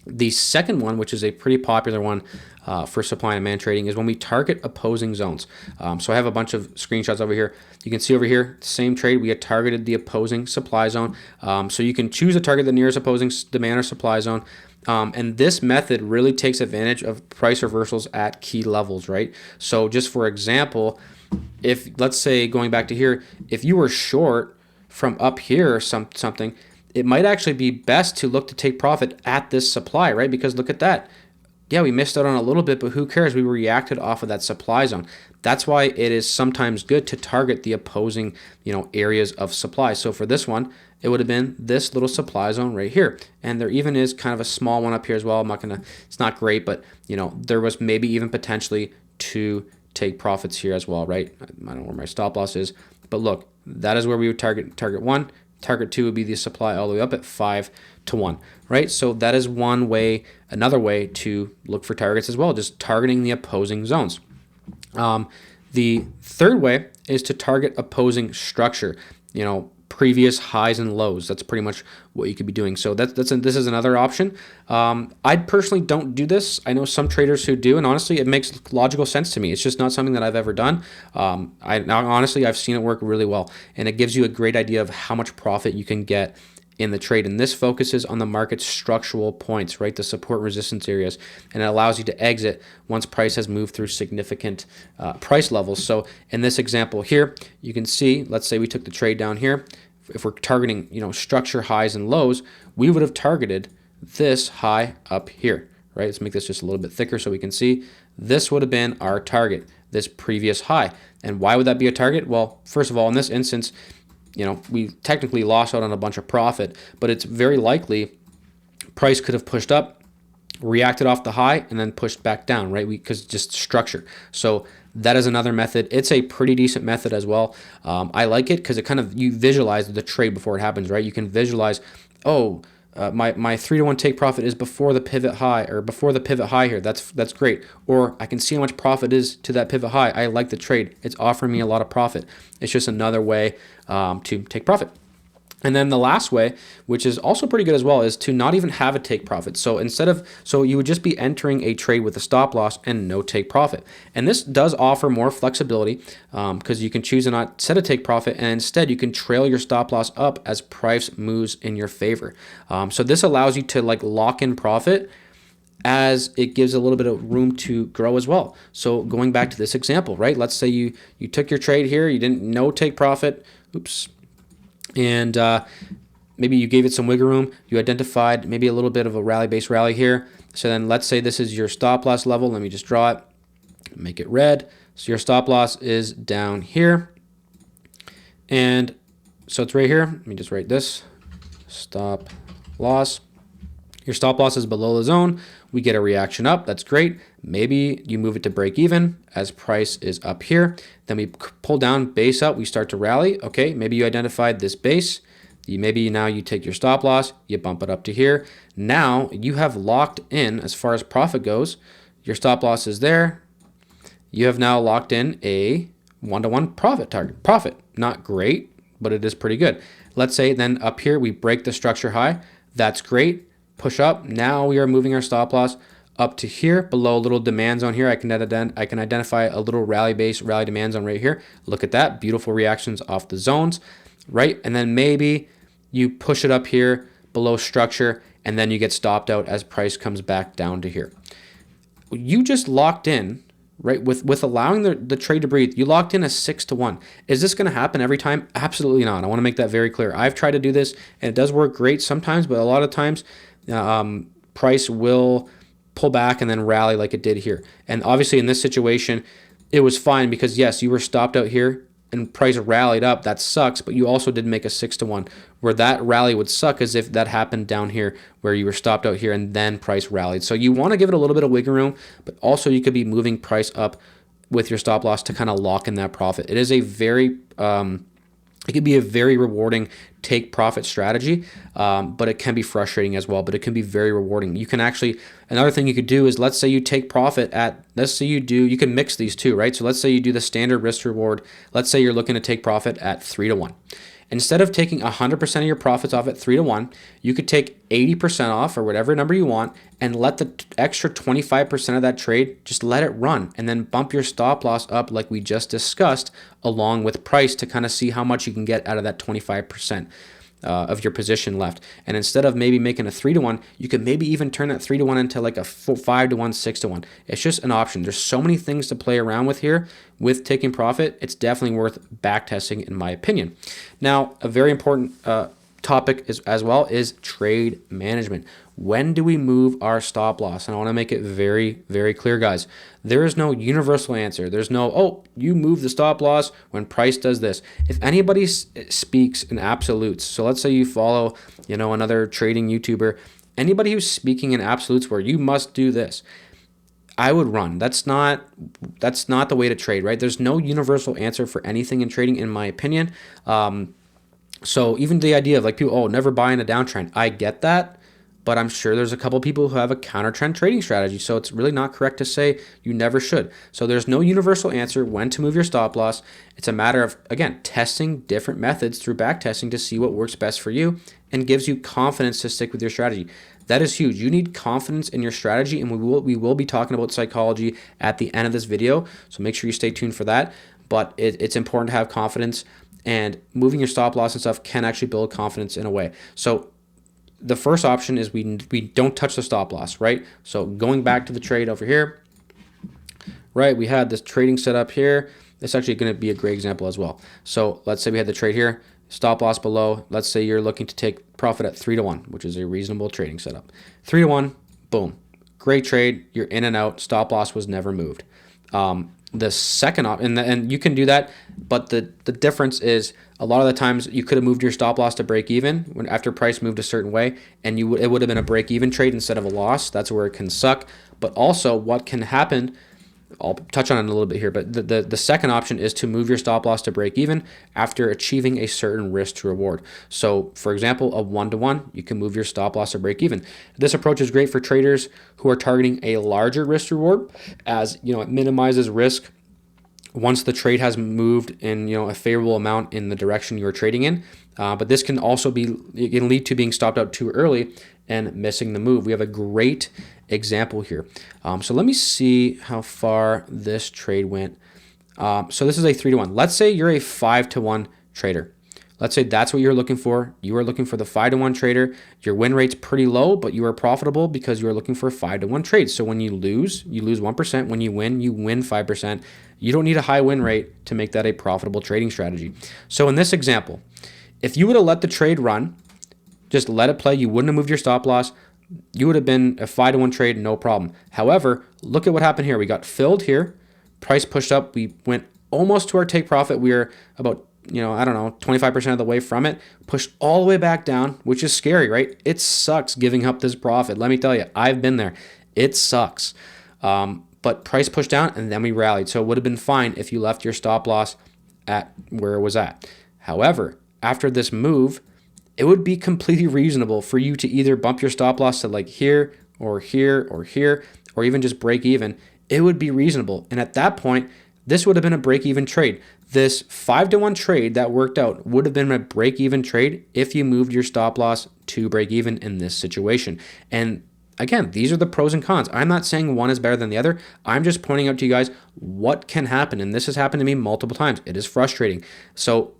Speaker 1: The second one, which is a pretty popular one for supply and demand trading, is when we target opposing zones. So I have a bunch of screenshots over here. You can see over here, same trade, we had targeted the opposing supply zone. So you can choose to target the nearest opposing demand or supply zone. And this method really takes advantage of price reversals at key levels, right? So just for example, if let's say going back to here, if you were short from up here or something, it might actually be best to look to take profit at this supply, right? Because look at that. Yeah, we missed out on a little bit, but who cares? We reacted off of that supply zone. That's why it is sometimes good to target the opposing, areas of supply. So for this one, it would have been this little supply zone right here. And there even is kind of a small one up here as well. It's not great, but there was maybe even potentially to take profits here as well, right? I don't know where my stop loss is, but look, that is where we would target one. Target 2 would be the supply all the way up at 5-to-1, right? So that is one way, another way to look for targets as well, just targeting the opposing zones. The third way is to target opposing structure, previous highs and lows. That's pretty much what you could be doing. So this is another option. I personally don't do this. I know some traders who do, and honestly, it makes logical sense to me. It's just not something that I've ever done. I've seen it work really well, and it gives you a great idea of how much profit you can get in the trade. And this focuses on the market's structural points, right? The support resistance areas, and it allows you to exit once price has moved through significant price levels. So in this example here, you can see, let's say we took the trade down here. If we're targeting, structure highs and lows, we would have targeted this high up here, right? Let's make this just a little bit thicker so we can see. This would have been our target, this previous high. And why would that be a target? Well, first of all, in this instance, we technically lost out on a bunch of profit, but it's very likely price could have pushed up, reacted off the high, and then pushed back down, right? Because just structure. So that is another method. It's a pretty decent method as well. I like it because it you visualize the trade before it happens, right? You can visualize, my 3-to-1 take profit is before the pivot high or before the pivot high here. That's great. Or I can see how much profit is to that pivot high. I like the trade. It's offering me a lot of profit. It's just another way to take profit. And then the last way, which is also pretty good as well, is to not even have a take profit. So so you would just be entering a trade with a stop loss and no take profit. And this does offer more flexibility because you can choose to not set a take profit, and instead you can trail your stop loss up as price moves in your favor. So this allows you to like lock in profit as it gives a little bit of room to grow as well. So going back to this example, right? Let's say you took your trade here, you didn't no take profit. Oops. And maybe you gave it some wiggle room. You identified maybe a little bit of a rally-based rally here. So then let's say this is your stop loss level. Let me just draw it, make it red. So your stop loss is down here. And so it's right here. Let me just write this, stop loss. Your stop loss is below the zone. We get a reaction up. That's great. Maybe you move it to break even as price is up here. Then we pull down, base up. We start to rally. Okay, maybe you identified this base. Maybe now you take your stop loss, you bump it up to here. Now you have locked in as far as profit goes. Your stop loss is there. You have now locked in a one-to-one profit target. Profit, not great, but it is pretty good. Let's say then up here we break the structure high. That's great. Push up. Now we are moving our stop loss up to here below a little demand zone here. I can identify a little rally demand zone right here. Look at that, beautiful reactions off the zones, right? And then maybe you push it up here below structure, and then you get stopped out as price comes back down to here. You just locked in, right? With allowing the trade to breathe, you locked in a 6-to-1. Is this going to happen every time? Absolutely not. I want to make that very clear. I've tried to do this, and it does work great sometimes, but a lot of times price will pull back and then rally like it did here. And obviously in this situation, it was fine because yes, you were stopped out here and price rallied up. That sucks, but you also did make a 6-to-1. Where that rally would suck is if that happened down here where you were stopped out here and then price rallied. So you want to give it a little bit of wiggle room, but also you could be moving price up with your stop loss to kind of lock in that profit. It is a very it can be a very rewarding take profit strategy, but it can be frustrating as well, but it can be very rewarding. You can actually, another thing you could do is, let's say you take profit at, you can mix these two, right? So let's say you do the standard risk reward. Let's say you're looking to take profit at 3-to-1. Instead of taking 100% of your profits off at 3-to-1, you could take 80% off or whatever number you want and let the extra 25% of that trade, just let it run and then bump your stop loss up like we just discussed along with price to kind of see how much you can get out of that 25%. Of your position left. And instead of maybe making a 3-to-1, you could maybe even turn that 3-to-1 into like a 5-to-1, 6-to-1. It's just an option. There's so many things to play around with here with taking profit. It's definitely worth back testing in my opinion. Now, a very important topic as well is trade management. When do we move our stop loss? And I want to make it very, very clear, guys. There is no universal answer. There's no, oh, you move the stop loss when price does this. If anybody speaks in absolutes, so let's say you follow, another trading YouTuber, anybody who's speaking in absolutes where you must do this, I would run. That's not the way to trade, right? There's no universal answer for anything in trading, in my opinion. So even the idea of like people, never buy in a downtrend, I get that. But I'm sure there's a couple people who have a counter trend trading strategy. So it's really not correct to say you never should. So there's no universal answer when to move your stop loss. It's a matter of, again, testing different methods through back testing to see what works best for you and gives you confidence to stick with your strategy. That is huge. You need confidence in your strategy, and we will be talking about psychology at the end of this video. So make sure you stay tuned for that. But it's important to have confidence, and moving your stop loss and stuff can actually build confidence in a way. So the first option is we don't touch the stop loss, right? So going back to the trade over here, right? We had this trading set up here. It's actually going to be a great example as well. So let's say we had the trade here, stop loss below. Let's say you're looking to take profit at 3-to-1, which is a reasonable trading setup. 3-to-1, boom. Great trade. You're in and out. Stop loss was never moved. The second and you can do that, but the difference is a lot of the times you could have moved your stop loss to break even when after price moved a certain way, and it would have been a break even trade instead of a loss. That's where it can suck. But also what can happen, I'll touch on it a little bit here, but the second option is to move your stop loss to break even after achieving a certain risk to reward. So for example, a 1-to-1, you can move your stop loss to break even. This approach is great for traders who are targeting a larger risk to reward, as it minimizes risk once the trade has moved in a favorable amount in the direction you're trading in. But this can also it can lead to being stopped out too early and missing the move. We have a great example here. So let me see how far this trade went. So this is a 3-to-1. Let's say you're a 5-to-1 trader. Let's say that's what you're looking for. You are looking for the 5-to-1 trader. Your win rate's pretty low, but you are profitable because you are looking for a 5-to-1 trade. So when you lose 1%. When you win 5%. You don't need a high win rate to make that a profitable trading strategy. So in this example, if you would have let the trade run, just let it play, you wouldn't have moved your stop loss, you would have been a 5-to-1 trade, no problem. However, look at what happened here. We got filled here, price pushed up, we went almost to our take profit. We were about 25% of the way from it, pushed all the way back down, which is scary, right? It sucks giving up this profit. Let me tell you, I've been there. It sucks. But price pushed down and then we rallied. So it would have been fine if you left your stop loss at where it was at. However, after this move, it would be completely reasonable for you to either bump your stop loss to like here or here or here, or even just break even. It would be reasonable. And at that point, this would have been a break-even trade. This 5-to-1 trade that worked out would have been a break-even trade if you moved your stop loss to break even in this situation. And again, these are the pros and cons. I'm not saying one is better than the other. I'm just pointing out to you guys what can happen. And this has happened to me multiple times. It is frustrating. So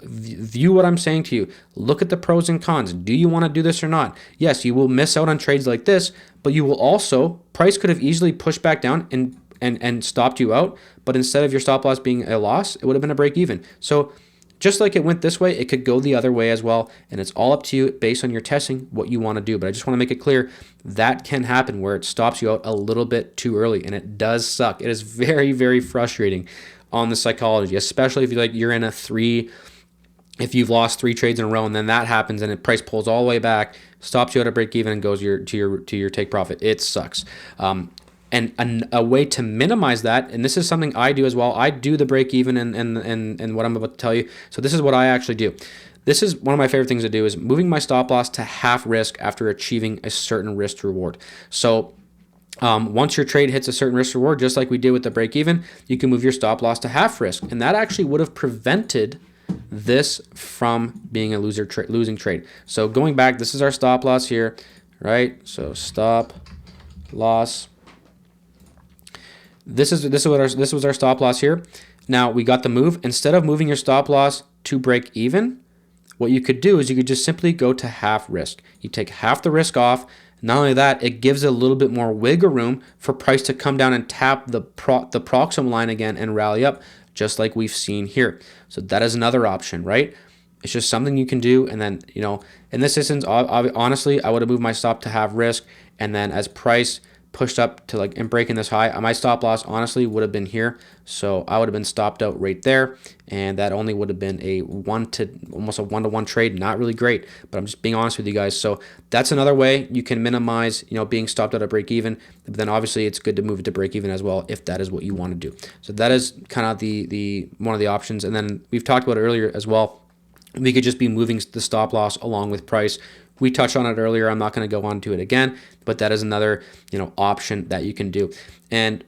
Speaker 1: view what I'm saying to you. Look at the pros and cons. Do you want to do this or not? Yes, you will miss out on trades like this, but you will also, price could have easily pushed back down and stopped you out, but instead of your stop loss being a loss, it would have been a break even. So just like it went this way, it could go the other way as well, and it's all up to you based on your testing what you want to do. But I just want to make it clear that can happen where it stops you out a little bit too early, and it does suck. It is very, very frustrating on the psychology, especially if you're in a 3. If you've lost 3 trades in a row and then that happens and the price pulls all the way back, stops you at a break even and goes to your take profit, it sucks. And a way to minimize that, and this is something I do as well. I do the break even and what I'm about to tell you. So this is what I actually do. This is one of my favorite things to do, is moving my stop loss to half risk after achieving a certain risk reward. So once your trade hits a certain risk reward, just like we did with the break even, you can move your stop loss to half risk, and that actually would have prevented this from being a losing trade. So going back, this is our stop loss here, right? So stop loss. This was our stop loss here. Now we got the move. Instead of moving your stop loss to break even, what you could do is you could just simply go to half risk. You take half the risk off. Not only that, it gives a little bit more wiggle room for price to come down and tap the proximum line again and rally up, just like we've seen here. So that is another option, right? It's just something you can do. And then, in this instance, honestly, I would have moved my stop to half risk. And then as price pushed up to and breaking this high, my stop loss honestly would have been here. So I would have been stopped out right there. And that only would have been almost a 1-to-1 trade. Not really great, but I'm just being honest with you guys. So that's another way you can minimize, being stopped out at break even. But then obviously it's good to move it to break even as well if that is what you want to do. So that is kind of the one of the options. And then we've talked about it earlier as well. We could just be moving the stop loss along with price. We touched on it earlier. I'm not going to go on to it again, but that is another, option that you can do. And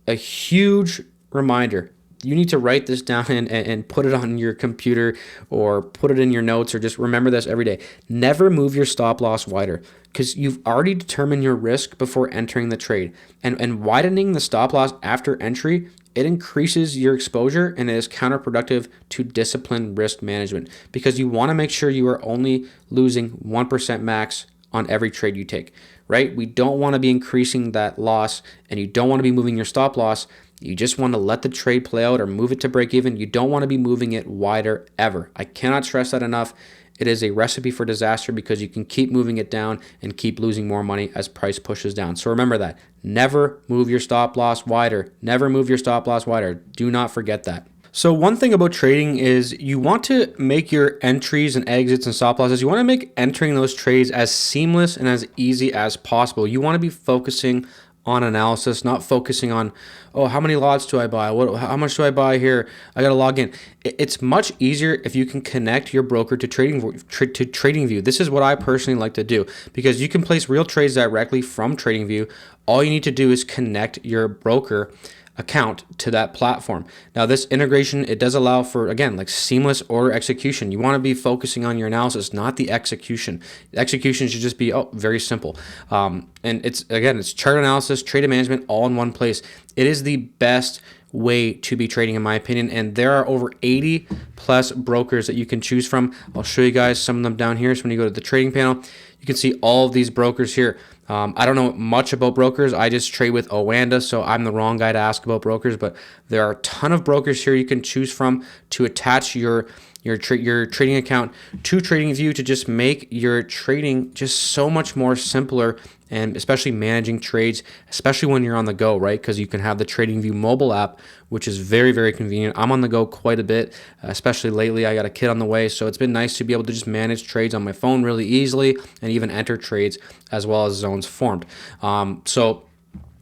Speaker 1: a huge reminder, you need to write this down and put it on your computer or put it in your notes, or just remember this every day. Never move your stop loss wider, because you've already determined your risk before entering the trade. And widening the stop loss after entry, it increases your exposure and it is counterproductive to disciplined risk management, because you want to make sure you are only losing 1% max on every trade you take, right? We don't want to be increasing that loss, and you don't want to be moving your stop loss. You just want to let the trade play out or move it to break even. You don't want to be moving it wider ever. I cannot stress that enough. It is a recipe for disaster, because you can keep moving it down and keep losing more money as price pushes down. So remember that. Never move your stop loss wider. Never move your stop loss wider. Do not forget that. So one thing about trading is you want to make your entries and exits and stop losses, you want to make entering those trades as seamless and as easy as possible. You want to be focusing on analysis, not focusing on, how many lots do I buy? How much do I buy here? I got to log in. It's much easier if you can connect your broker to TradingView. This is what I personally like to do, because you can place real trades directly from TradingView. All you need to do is connect your broker account to that platform. Now this integration, it does allow for, again, like seamless order execution. You want to be focusing on your analysis, not the execution. The execution should just be very simple. And it's chart analysis, trade management, all in one place. It is the best way to be trading, in my opinion, and there are over 80 plus brokers that you can choose from. I'll show you guys some of them down here. So when you go to the trading panel, you can see all of these brokers here. I don't know much about brokers. I just trade with Owanda, so I'm the wrong guy to ask about brokers, but there are a ton of brokers here you can choose from to attach your trading account to TradingView to just make your trading just so much more simpler, and especially managing trades, especially when you're on the go, right? Because you can have the TradingView mobile app, which is very, very convenient. I'm on the go quite a bit, especially lately. I got a kid on the way, so it's been nice to be able to just manage trades on my phone really easily and even enter trades as well as zones formed. So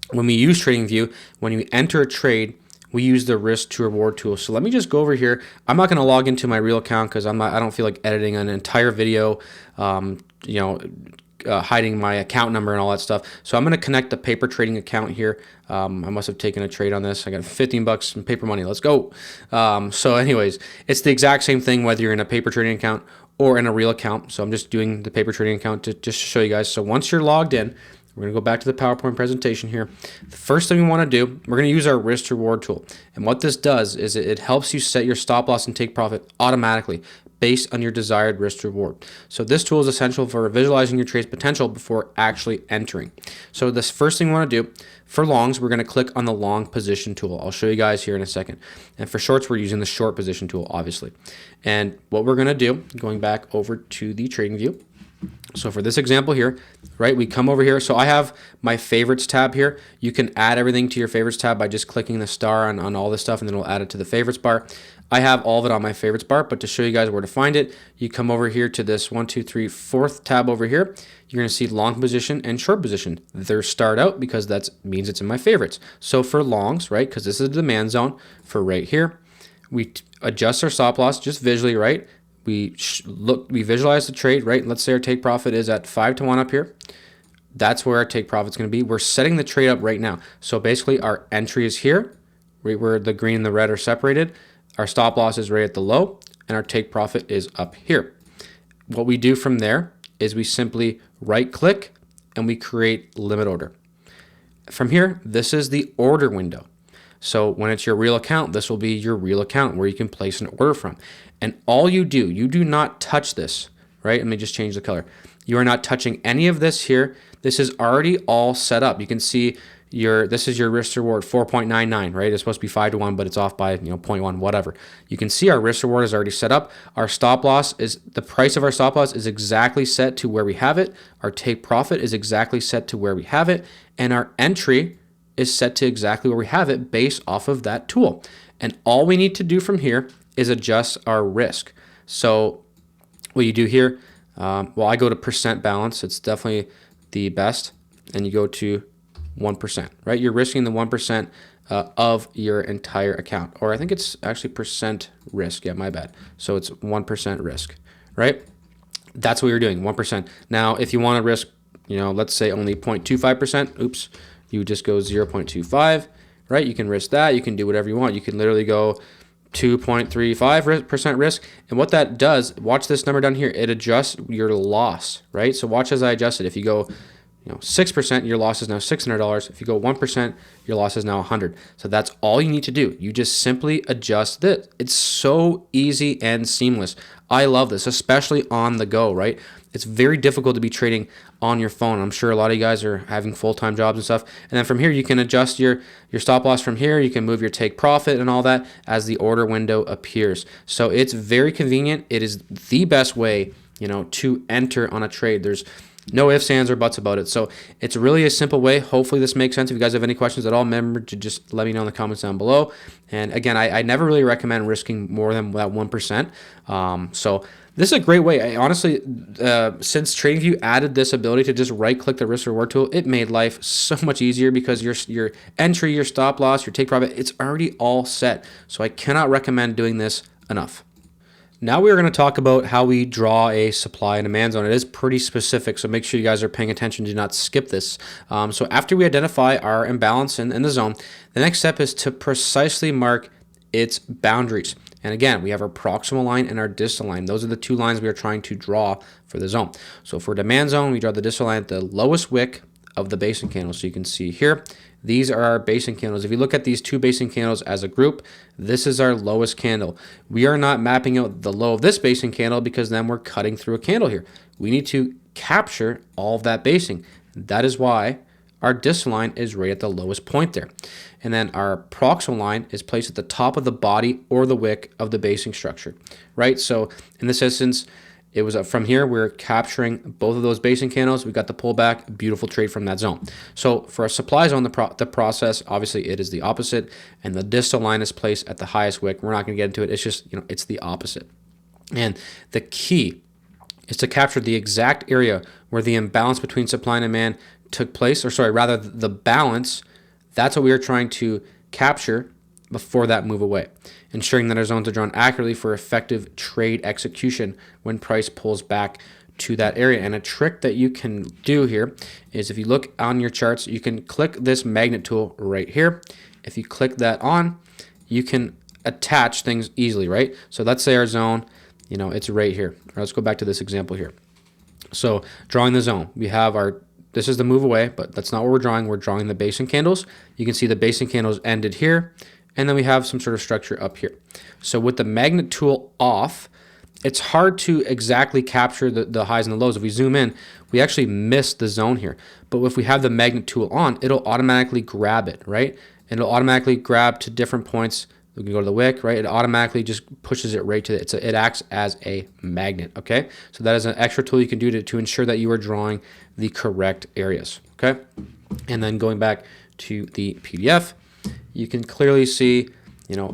Speaker 1: when we use TradingView, when you enter a trade, we use the risk to reward tool. So let me just go over here. I'm not going to log into my real account because I don't feel like editing an entire video, hiding my account number and all that stuff. So I'm going to connect the paper trading account here. I must have taken a trade on this. I got 15 bucks in paper money. Let's go. So anyways, it's the exact same thing whether you're in a paper trading account or in a real account. So I'm just doing the paper trading account to just show you guys. So once you're logged in, we're going to go back to the PowerPoint presentation here. The first thing we want to do, we're going to use our risk to reward tool. And what this does is it helps you set your stop loss and take profit automatically based on your desired risk to reward. So this tool is essential for visualizing your trade's potential before actually entering. So this first thing we want to do, for longs, we're going to click on the long position tool. I'll show you guys here in a second. And for shorts, we're using the short position tool, obviously. And what we're going to do, going back over to the trading view, so for this example here, right, we come over here. So I have my favorites tab here. You can add everything to your favorites tab by just clicking the star on all this stuff, and then it'll add it to the favorites bar. I have all of it on my favorites bar, but to show you guys where to find it, you come over here to this 1, 2, 3, 4th tab over here. You're going to see long position and short position. They're starred out because that means it's in my favorites. So for longs, right, because this is a demand zone, for right here, we adjust our stop loss just visually, right? We visualize the trade, right? Let's say our take profit is at 5-1 up here. That's where our take profit is going to be. We're setting the trade up right now. So basically our entry is here, right where the green and the red are separated. Our stop loss is right at the low, and our take profit is up here. What we do from there is we simply right click and we create limit order. From here, this is the order window. So when it's your real account, this will be your real account where you can place an order from. And all you do not touch this, right? Let me just change the color. You are not touching any of this here. This is already all set up. You can see this is your risk reward 4.99, right? It's supposed to be 5-1, but it's off by 0.1, whatever. You can see our risk reward is already set up. Our stop loss is, the price of our stop loss is exactly set to where we have it. Our take profit is exactly set to where we have it. And our entry is set to exactly where we have it based off of that tool. And all we need to do from here is adjust our risk. So what you do here, well, I go to percent balance. It's definitely the best. And you go to 1%, right? You're risking the 1% of your entire account. Or I think it's actually percent risk. Yeah, my bad. So it's 1% risk, right? That's what you're doing, 1%. Now, if you want to risk, let's say only 0.25%, oops, you just go 0.25, right? You can risk that. You can do whatever you want. You can literally go 2.35% risk. And what that does, watch this number down here, it adjusts your loss, right? So watch as I adjust it. If you go 6%, your loss is now $600. If you go 1%, your loss is now $100. So that's all you need to do. You just simply adjust this. It's so easy and seamless. I love this, especially on the go, right? It's very difficult to be trading on your phone. I'm sure a lot of you guys are having full-time jobs and stuff. And then from here, you can adjust your stop loss from here. You can move your take profit and all that as the order window appears. So it's very convenient. It is the best way, to enter on a trade. There's no ifs, ands, or buts about it. So it's really a simple way. Hopefully this makes sense. If you guys have any questions at all, remember to just let me know in the comments down below. And again, I never really recommend risking more than that 1%. So this is a great way. Honestly, since TradingView added this ability to just right-click the risk reward tool, it made life so much easier because your entry, your stop loss, your take profit, it's already all set. So I cannot recommend doing this enough. Now we are going to talk about how we draw a supply and demand zone. It is pretty specific, so make sure you guys are paying attention. Do not skip this. So after we identify our imbalance in the zone, the next step is to precisely mark its boundaries. And again, we have our proximal line and our distal line. Those are the two lines we are trying to draw for the zone. So for demand zone, we draw the distal line at the lowest wick of the basing candle. So you can see here, these are our basing candles. If you look at these two basing candles as a group, this is our lowest candle. We are not mapping out the low of this basing candle because then we're cutting through a candle here. We need to capture all of that basing. That is why our distal line is right at the lowest point there. And then our proximal line is placed at the top of the body or the wick of the basing structure, right? So in this instance, it was from here, we're capturing both of those basing candles. We got the pullback, beautiful trade from that zone. So for a supply zone, the process, obviously it is the opposite, and the distal line is placed at the highest wick. We're not going to get into it. It's just, it's the opposite. And the key is to capture the exact area where the imbalance between supply and demand took place, or sorry, rather the balance. That's what we are trying to capture before that move away, ensuring that our zones are drawn accurately for effective trade execution when price pulls back to that area. And a trick that you can do here is, if you look on your charts, you can click this magnet tool right here. If you click that on, you can attach things easily, right? So let's say our zone, it's right here. Let's go back to this example here. So drawing the zone, we have this is the move away, but that's not what we're drawing. We're drawing the basing candles. You can see the basing candles ended here, and then we have some sort of structure up here. So with the magnet tool off, it's hard to exactly capture the highs and the lows. If we zoom in, we actually miss the zone here. But if we have the magnet tool on, it'll automatically grab it, right? And it'll automatically grab to different points. We can go to the wick, right? It automatically just pushes it right to it. It acts as a magnet, okay? So that is an extra tool you can do to ensure that you are drawing the correct areas, okay? And then going back to the PDF, you can clearly see,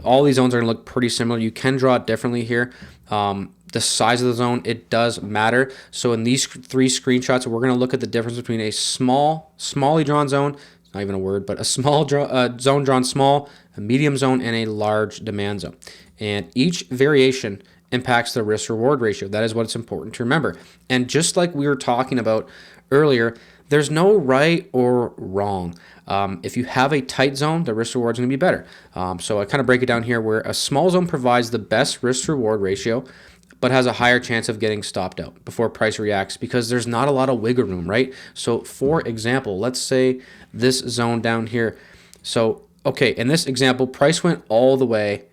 Speaker 1: all these zones are going to look pretty similar. You can draw it differently here. The size of the zone, it does matter. So in these three screenshots, we're going to look at the difference between a smally drawn zone, it's not even a word, but a small zone drawn small, a medium zone, and a large demand zone. And each variation impacts the risk-reward ratio. That is what it's important to remember. And just like we were talking about earlier, there's no right or wrong. If you have a tight zone, the risk reward is going to be better. So I kind of break it down here, where a small zone provides the best risk reward ratio, but has a higher chance of getting stopped out before price reacts because there's not a lot of wiggle room, right? So for example, let's say this zone down here. So, okay, in this example, price went all the way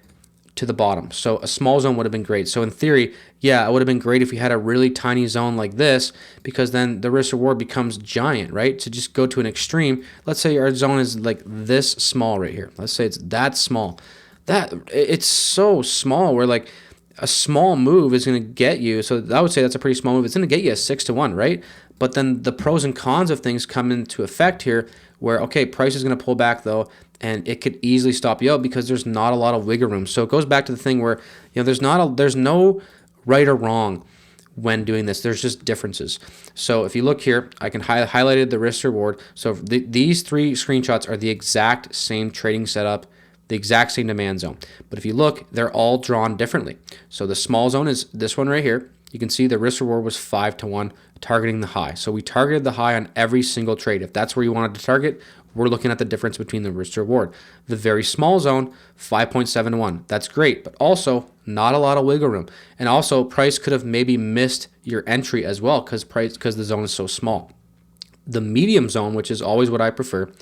Speaker 1: to the bottom. So a small zone would have been great. So in theory, yeah, it would have been great if we had a really tiny zone like this, because then the risk reward becomes giant, right? To just go to an extreme, let's say our zone is like this small right here. Let's say it's that small. It's so small where like a small move is going to get you. So I would say that's a pretty small move. It's going to get you a 6-1, right? But then the pros and cons of things come into effect here, where, okay, price is going to pull back though, and it could easily stop you out because there's not a lot of wiggle room. So it goes back to the thing where, there's no right or wrong when doing this. There's just differences. So if you look here, I can highlighted the risk reward. So these three screenshots are the exact same trading setup, the exact same demand zone. But if you look, they're all drawn differently. So the small zone is this one right here. You can see the risk reward was 5-1, targeting the high. So we targeted the high on every single trade. If that's where you wanted to target, we're looking at the difference between the risk reward. The very small zone, 5.71. That's great, but also not a lot of wiggle room. And also price could have maybe missed your entry as well because the zone is so small. The medium zone, which is always what I prefer,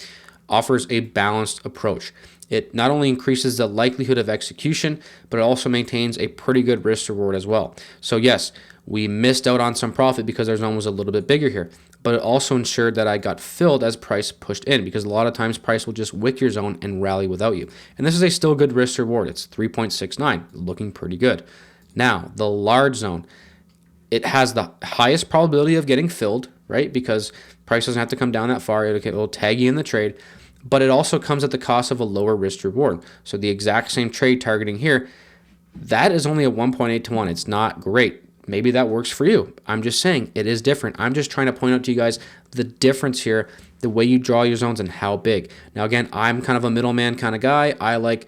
Speaker 1: offers a balanced approach. It not only increases the likelihood of execution, but it also maintains a pretty good risk reward as well. So yes, we missed out on some profit because our zone was a little bit bigger here, but it also ensured that I got filled as price pushed in, because a lot of times price will just wick your zone and rally without you. And this is a still good risk reward. It's 3.69, looking pretty good. Now, the large zone, it has the highest probability of getting filled, right? Because price doesn't have to come down that far. It'll tag you in the trade, but it also comes at the cost of a lower risk reward. So the exact same trade targeting here, that is only a 1.8-1. It's not great. Maybe that works for you. I'm just saying it is different. I'm just trying to point out to you guys the difference here, the way you draw your zones and how big. Now, again, I'm kind of a middleman kind of guy. I like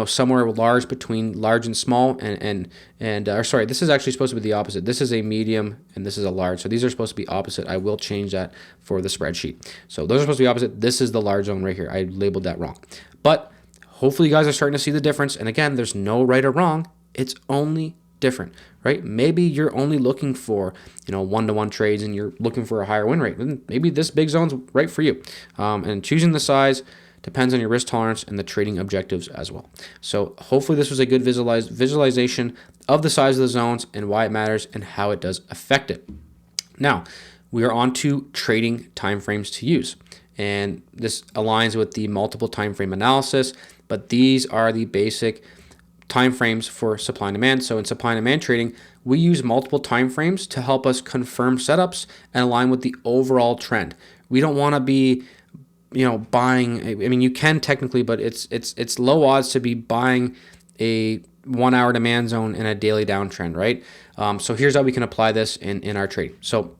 Speaker 1: somewhere large between large and small, or sorry, this is actually supposed to be the opposite. This is a medium and this is a large. So these are supposed to be opposite. I will change that for the spreadsheet. So those are supposed to be opposite. This is the large zone right here. I labeled that wrong. But hopefully you guys are starting to see the difference. And again, there's no right or wrong. It's only different, right? Maybe you're only looking for, one-to-one trades and you're looking for a higher win rate. And maybe this big zone's right for you. And choosing the size depends on your risk tolerance and the trading objectives as well. So hopefully this was a good visualization of the size of the zones and why it matters and how it does affect it. Now, we are on to trading timeframes to use. And this aligns with the multiple timeframe analysis, but these are the basic timeframes for supply and demand. So in supply and demand trading, we use multiple timeframes to help us confirm setups and align with the overall trend. We don't want to be buying. I mean, you can technically, but it's low odds to be buying a 1 hour demand zone in a daily downtrend, right? So here's how we can apply this in our trading. So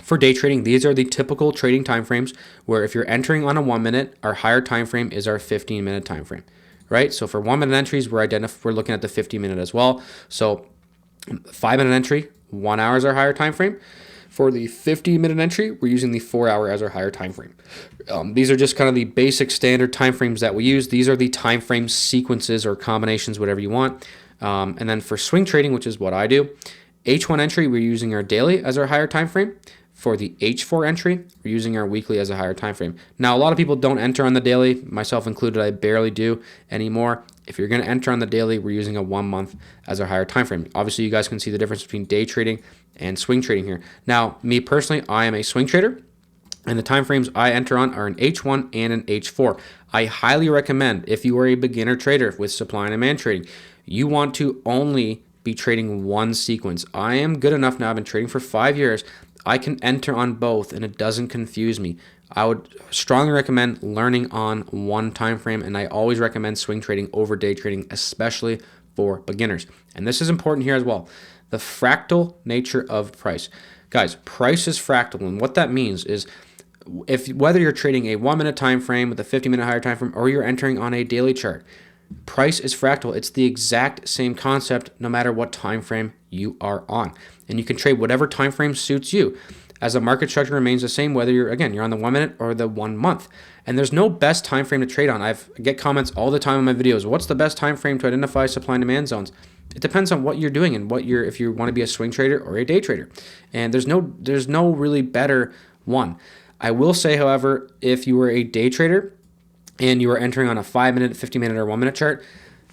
Speaker 1: for day trading, these are the typical trading timeframes where if you're entering on a 1 minute, our higher time frame is our 15-minute time frame, right? So for 1 minute entries, we're looking at the 15-minute as well. So 5-minute entry, 1 hour is our higher time frame. For the 15-minute entry, we're using the 4 hour as our higher time frame. These are just kind of the basic standard time frames that we use. These are the time frame sequences or combinations, whatever you want. And then for swing trading, which is what I do, H1 entry, we're using our daily as our higher time frame. For the H4 entry, we're using our weekly as a higher time frame. Now, a lot of people don't enter on the daily, myself included. I barely do anymore. If you're going to enter on the daily, we're using a 1 month as our higher time frame. Obviously, you guys can see the difference between day trading and swing trading here. Now, me personally, I am a swing trader, and the time frames I enter on are an H1 and an H4. I highly recommend, if you are a beginner trader with supply and demand trading, you want to only be trading one sequence. I am good enough now. I've been trading for 5 years. I can enter on both and it doesn't confuse me. I would strongly recommend learning on one time frame, and I always recommend swing trading over day trading, especially for beginners. And this is important here as well. The fractal nature of price. Guys, price is fractal, and what that means is whether you're trading a 1 minute time frame with a 50-minute higher time frame or you're entering on a daily chart, price is fractal. It's the exact same concept no matter what time frame you are on. And you can trade whatever time frame suits you, as the market structure remains the same whether you're on the 1 minute or the 1 month. And there's no best time frame to trade on. I get comments all the time on my videos. What's the best time frame to identify supply and demand zones? It depends on what you're doing and if you want to be a swing trader or a day trader. And there's no really better one. I will say, however, if you were a day trader and you are entering on a 5-minute, 50-minute, or 1 minute chart,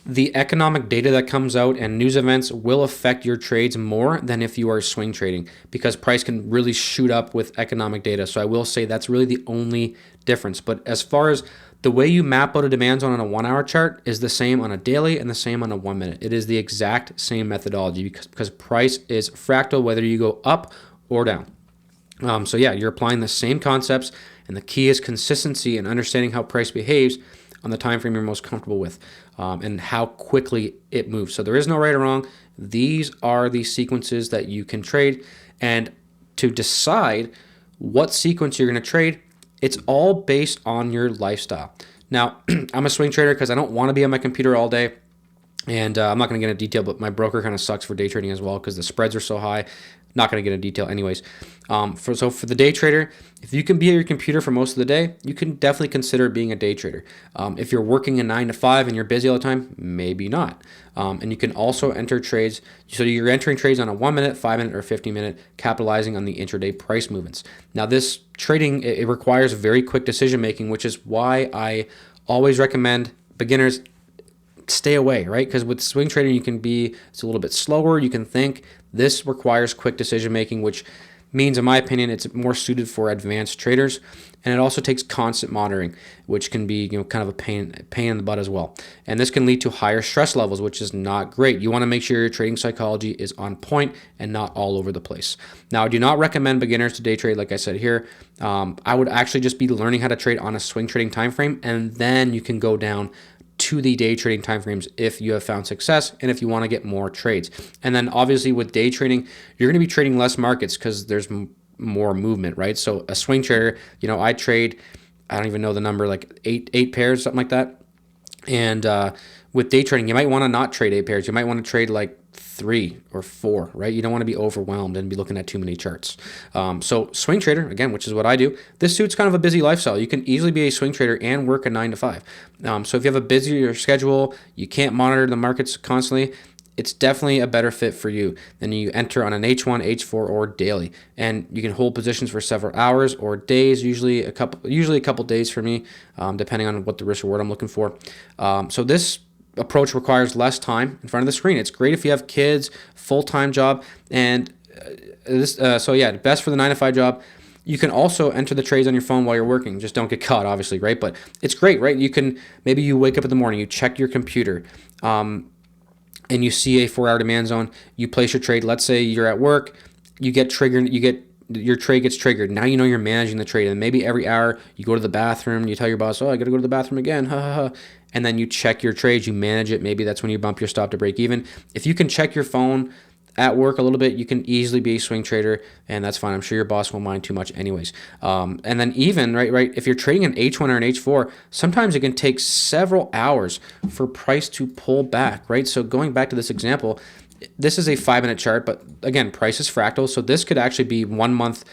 Speaker 1: the economic data that comes out and news events will affect your trades more than if you are swing trading, because price can really shoot up with economic data. So I will say that's really the only difference. But as far as the way you map out a demand zone on a 1 hour chart is the same on a daily and the same on a 1 minute. It is the exact same methodology because price is fractal whether you go up or down. So yeah, you're applying the same concepts, and the key is consistency and understanding how price behaves on the time frame you're most comfortable with, and how quickly it moves. So there is no right or wrong. These are the sequences that you can trade, and to decide what sequence you're going to trade, it's all based on your lifestyle. Now, I'm a swing trader because I don't want to be on my computer all day. And I'm not going to get into detail, but my broker kind of sucks for day trading as well because the spreads are so high. Not going to get into detail anyways. For the day trader, if you can be at your computer for most of the day, you can definitely consider being a day trader. If you're working a 9 to 5 and you're busy all the time, maybe not. And you can also enter trades. So you're entering trades on a 1 minute, 5 minute, or 50-minute, capitalizing on the intraday price movements. Now this trading, it requires very quick decision making, which is why I always recommend beginners stay away, right? Because with swing trading, it's a little bit slower. You can think. This requires quick decision making, which means, in my opinion, it's more suited for advanced traders. And it also takes constant monitoring, which can be kind of a pain in the butt as well. And this can lead to higher stress levels, which is not great. You want to make sure your trading psychology is on point and not all over the place. Now, I do not recommend beginners to day trade, like I said here. I would actually just be learning how to trade on a swing trading time frame, and then you can go down to the day trading timeframes if you have found success and if you want to get more trades. And then obviously with day trading, you're going to be trading less markets because there's more movement, right? So a swing trader, I trade, I don't even know the number, like eight pairs, something like that. And with day trading, you might want to not trade 8 pairs. You might want to trade like 3 or 4, right? You don't want to be overwhelmed and be looking at too many charts. So swing trader, again, which is what I do, this suits kind of a busy lifestyle. You can easily be a swing trader and work a 9 to 5. So if you have a busier schedule, you can't monitor the markets constantly, it's definitely a better fit for you. Then you enter on an H1, H4, or daily, and you can hold positions for several hours or days. Usually a couple days for me, depending on what the risk reward I'm looking for. So this approach requires less time in front of the screen. It's great if you have kids, full-time job, and best for the 9 to 5 job. You can also enter the trades on your phone while you're working. Just don't get caught, obviously, right? But it's great, right? Maybe you wake up in the morning, you check your computer, and you see a 4-hour demand zone, you place your trade. Let's say you're at work, you get triggered, your trade gets triggered. Now you know you're managing the trade, and maybe every hour you go to the bathroom, you tell your boss, oh, I got to go to the bathroom again, ha ha ha, and then you check your trades, you manage it. Maybe that's when you bump your stop to break even. If you can check your phone at work a little bit, you can easily be a swing trader, and that's fine. I'm sure your boss won't mind too much anyways. And then even, right, if you're trading an H1 or an H4, sometimes it can take several hours for price to pull back, right? So going back to this example, this is a 5-minute chart, but again, price is fractal, so this could actually be 1 month.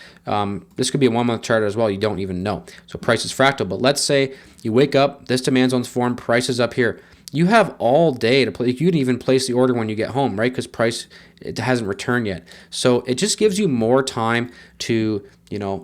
Speaker 1: This could be a 1 month chart as well. You don't even know. So price is fractal, but let's say you wake up, this demand zone's formed, price is up here. You have all day to play. You can even place the order when you get home, right? Because price, it hasn't returned yet. So it just gives you more time to,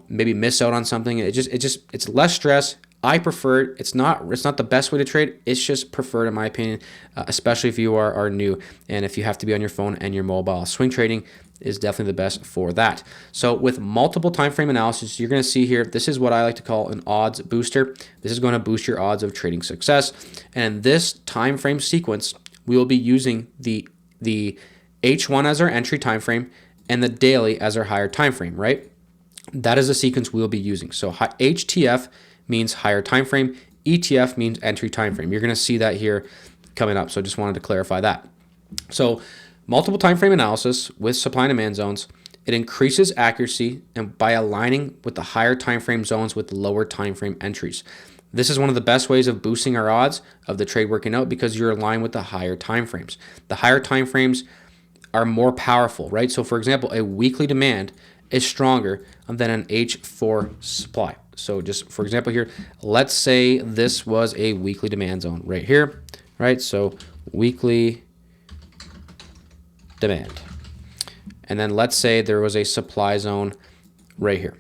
Speaker 1: maybe miss out on something. It's less stress. I prefer it. It's not the best way to trade. It's just preferred in my opinion, especially if you are new and if you have to be on your phone and your mobile. Swing trading is definitely the best for that. So with multiple time frame analysis, you're going to see here, this is what I like to call an odds booster. This is going to boost your odds of trading success. And this time frame sequence, we will be using the H1 as our entry time frame and the daily as our higher time frame, right? That is the sequence we'll be using. So HTF means higher time frame, ETF means entry time frame. You're going to see that here coming up. So I just wanted to clarify that. So multiple time frame analysis with supply and demand zones, it increases accuracy and by aligning with the higher time frame zones with lower time frame entries. This is one of the best ways of boosting our odds of the trade working out because you're aligned with the higher time frames. The higher time frames are more powerful, right? So for example, a weekly demand is stronger than an H4 supply. So just for example here, let's say this was a weekly demand zone right here, right? So weekly demand. And then let's say there was a supply zone right here.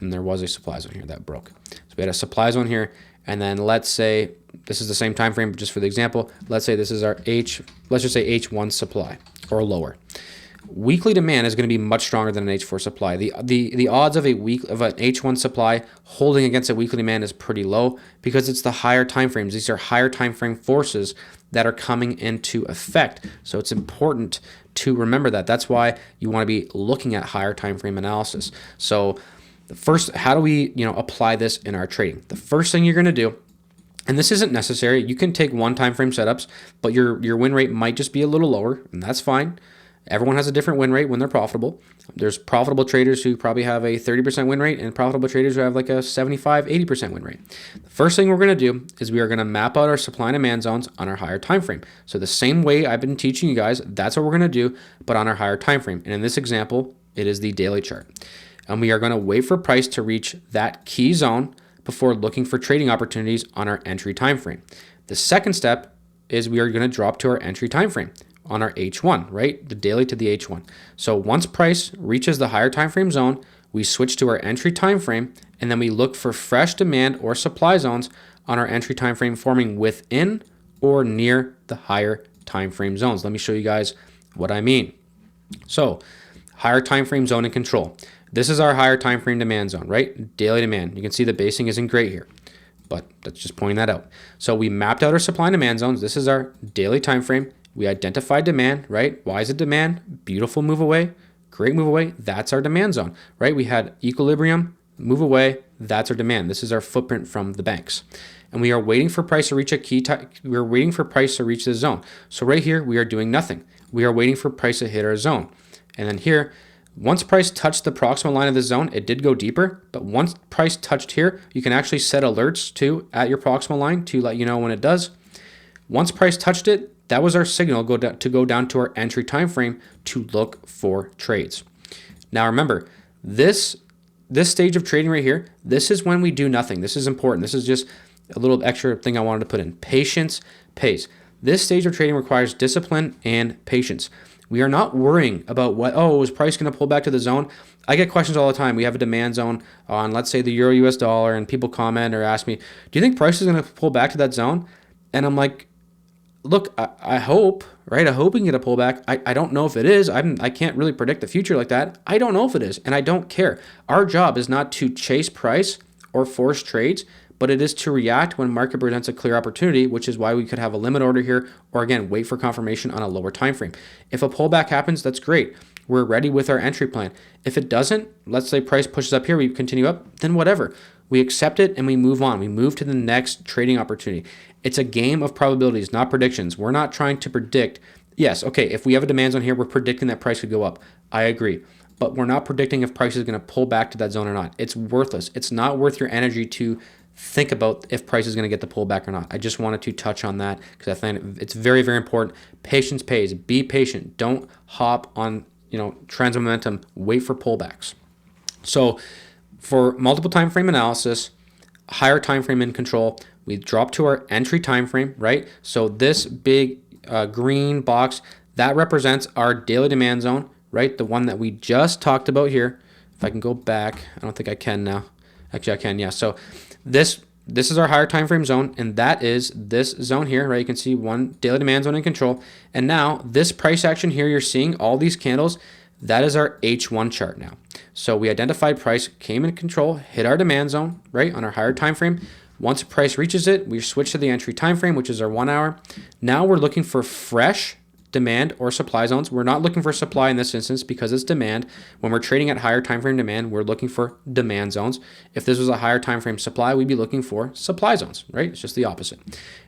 Speaker 1: And there was a supply zone here that broke. So we had a supply zone here. And then let's say this is the same time frame, but just for the example, let's say this is our let's just say H1 supply or lower. Weekly demand is going to be much stronger than an H4 supply. The odds of an H1 supply holding against a weekly demand is pretty low because it's the higher time frames. These are higher time frame forces that are coming into effect. So it's important to remember that. That's why you want to be looking at higher time frame analysis. So first, how do we apply this in our trading? The first thing you're going to do, and this isn't necessary, you can take one time frame setups, but your win rate might just be a little lower, and that's fine. Everyone has a different win rate when they're profitable. There's profitable traders who probably have a 30% win rate and profitable traders who have like a 75, 80% win rate. The first thing we're going to do is we are going to map out our supply and demand zones on our higher time frame. So the same way I've been teaching you guys, that's what we're going to do, but on our higher time frame. And in this example, it is the daily chart. And we are going to wait for price to reach that key zone before looking for trading opportunities on our entry time frame. The second step is we are going to drop to our entry time frame on our H1, right? The daily to the H1. So once price reaches the higher time frame zone, we switch to our entry time frame, and then we look for fresh demand or supply zones on our entry time frame forming within or near the higher time frame zones. Let me show you guys what I mean. So higher time frame zone and control. This is our higher time frame demand zone, right? Daily demand. You can see the basing isn't great here, but that's just pointing that out. So we mapped out our supply and demand zones. This is our daily time frame. We identified demand, right? Why is it demand? Beautiful move away, great move away. That's our demand zone, right? We had equilibrium, move away. That's our demand. This is our footprint from the banks. And we are waiting for price to reach we're waiting for price to reach the zone. So right here, we are doing nothing. We are waiting for price to hit our zone. And then here, once price touched the proximal line of the zone, it did go deeper, but once price touched here, you can actually set alerts to at your proximal line to let you know when it does. Once price touched it, that was our signal to go down to our entry time frame to look for trades. Now remember, this stage of trading right here, this is when we do nothing. This is important. This is just a little extra thing I wanted to put in. Patience pays. This stage of trading requires discipline and patience. We are not worrying about is price going to pull back to the zone? I get questions all the time. We have a demand zone on, let's say, the euro US dollar, and people comment or ask me, do you think price is going to pull back to that zone? And I'm like, look, I hope, right? I hope we can get a pullback. I don't know if it is. I can't really predict the future like that. I don't know if it is, and I don't care. Our job is not to chase price or force trades, but it is to react when market presents a clear opportunity, which is why we could have a limit order here, or again, wait for confirmation on a lower time frame. If a pullback happens, that's great. We're ready with our entry plan. If it doesn't, let's say price pushes up here, we continue up, then whatever. We accept it and we move on. We move to the next trading opportunity. It's a game of probabilities, not predictions. We're not trying to predict. Yes, okay, if we have a demand zone here, we're predicting that price could go up. I agree. But we're not predicting if price is going to pull back to that zone or not. It's worthless. It's not worth your energy to think about if price is going to get the pullback or not. I just wanted to touch on that because I think it's very, very important. Patience pays. Be patient. Don't hop on, trends of momentum. Wait for pullbacks. So for multiple time frame analysis, higher time frame in control, we drop to our entry time frame, right? So this big green box, that represents our daily demand zone, right? The one that we just talked about here. If I can go back, I don't think I can now. Actually, I can, yeah. So this is our higher time frame zone, and that is this zone here, right? You can see one daily demand zone in control. And now this price action here, you're seeing all these candles, that is our H1 chart now. So we identified price, came in control, hit our demand zone, right, on our higher time frame. Once price reaches it, we switch to the entry time frame, which is our 1 hour. Now we're looking for fresh demand or supply zones. We're not looking for supply in this instance because it's demand. When we're trading at higher time frame demand, we're looking for demand zones. If this was a higher time frame supply, we'd be looking for supply zones, right? It's just the opposite.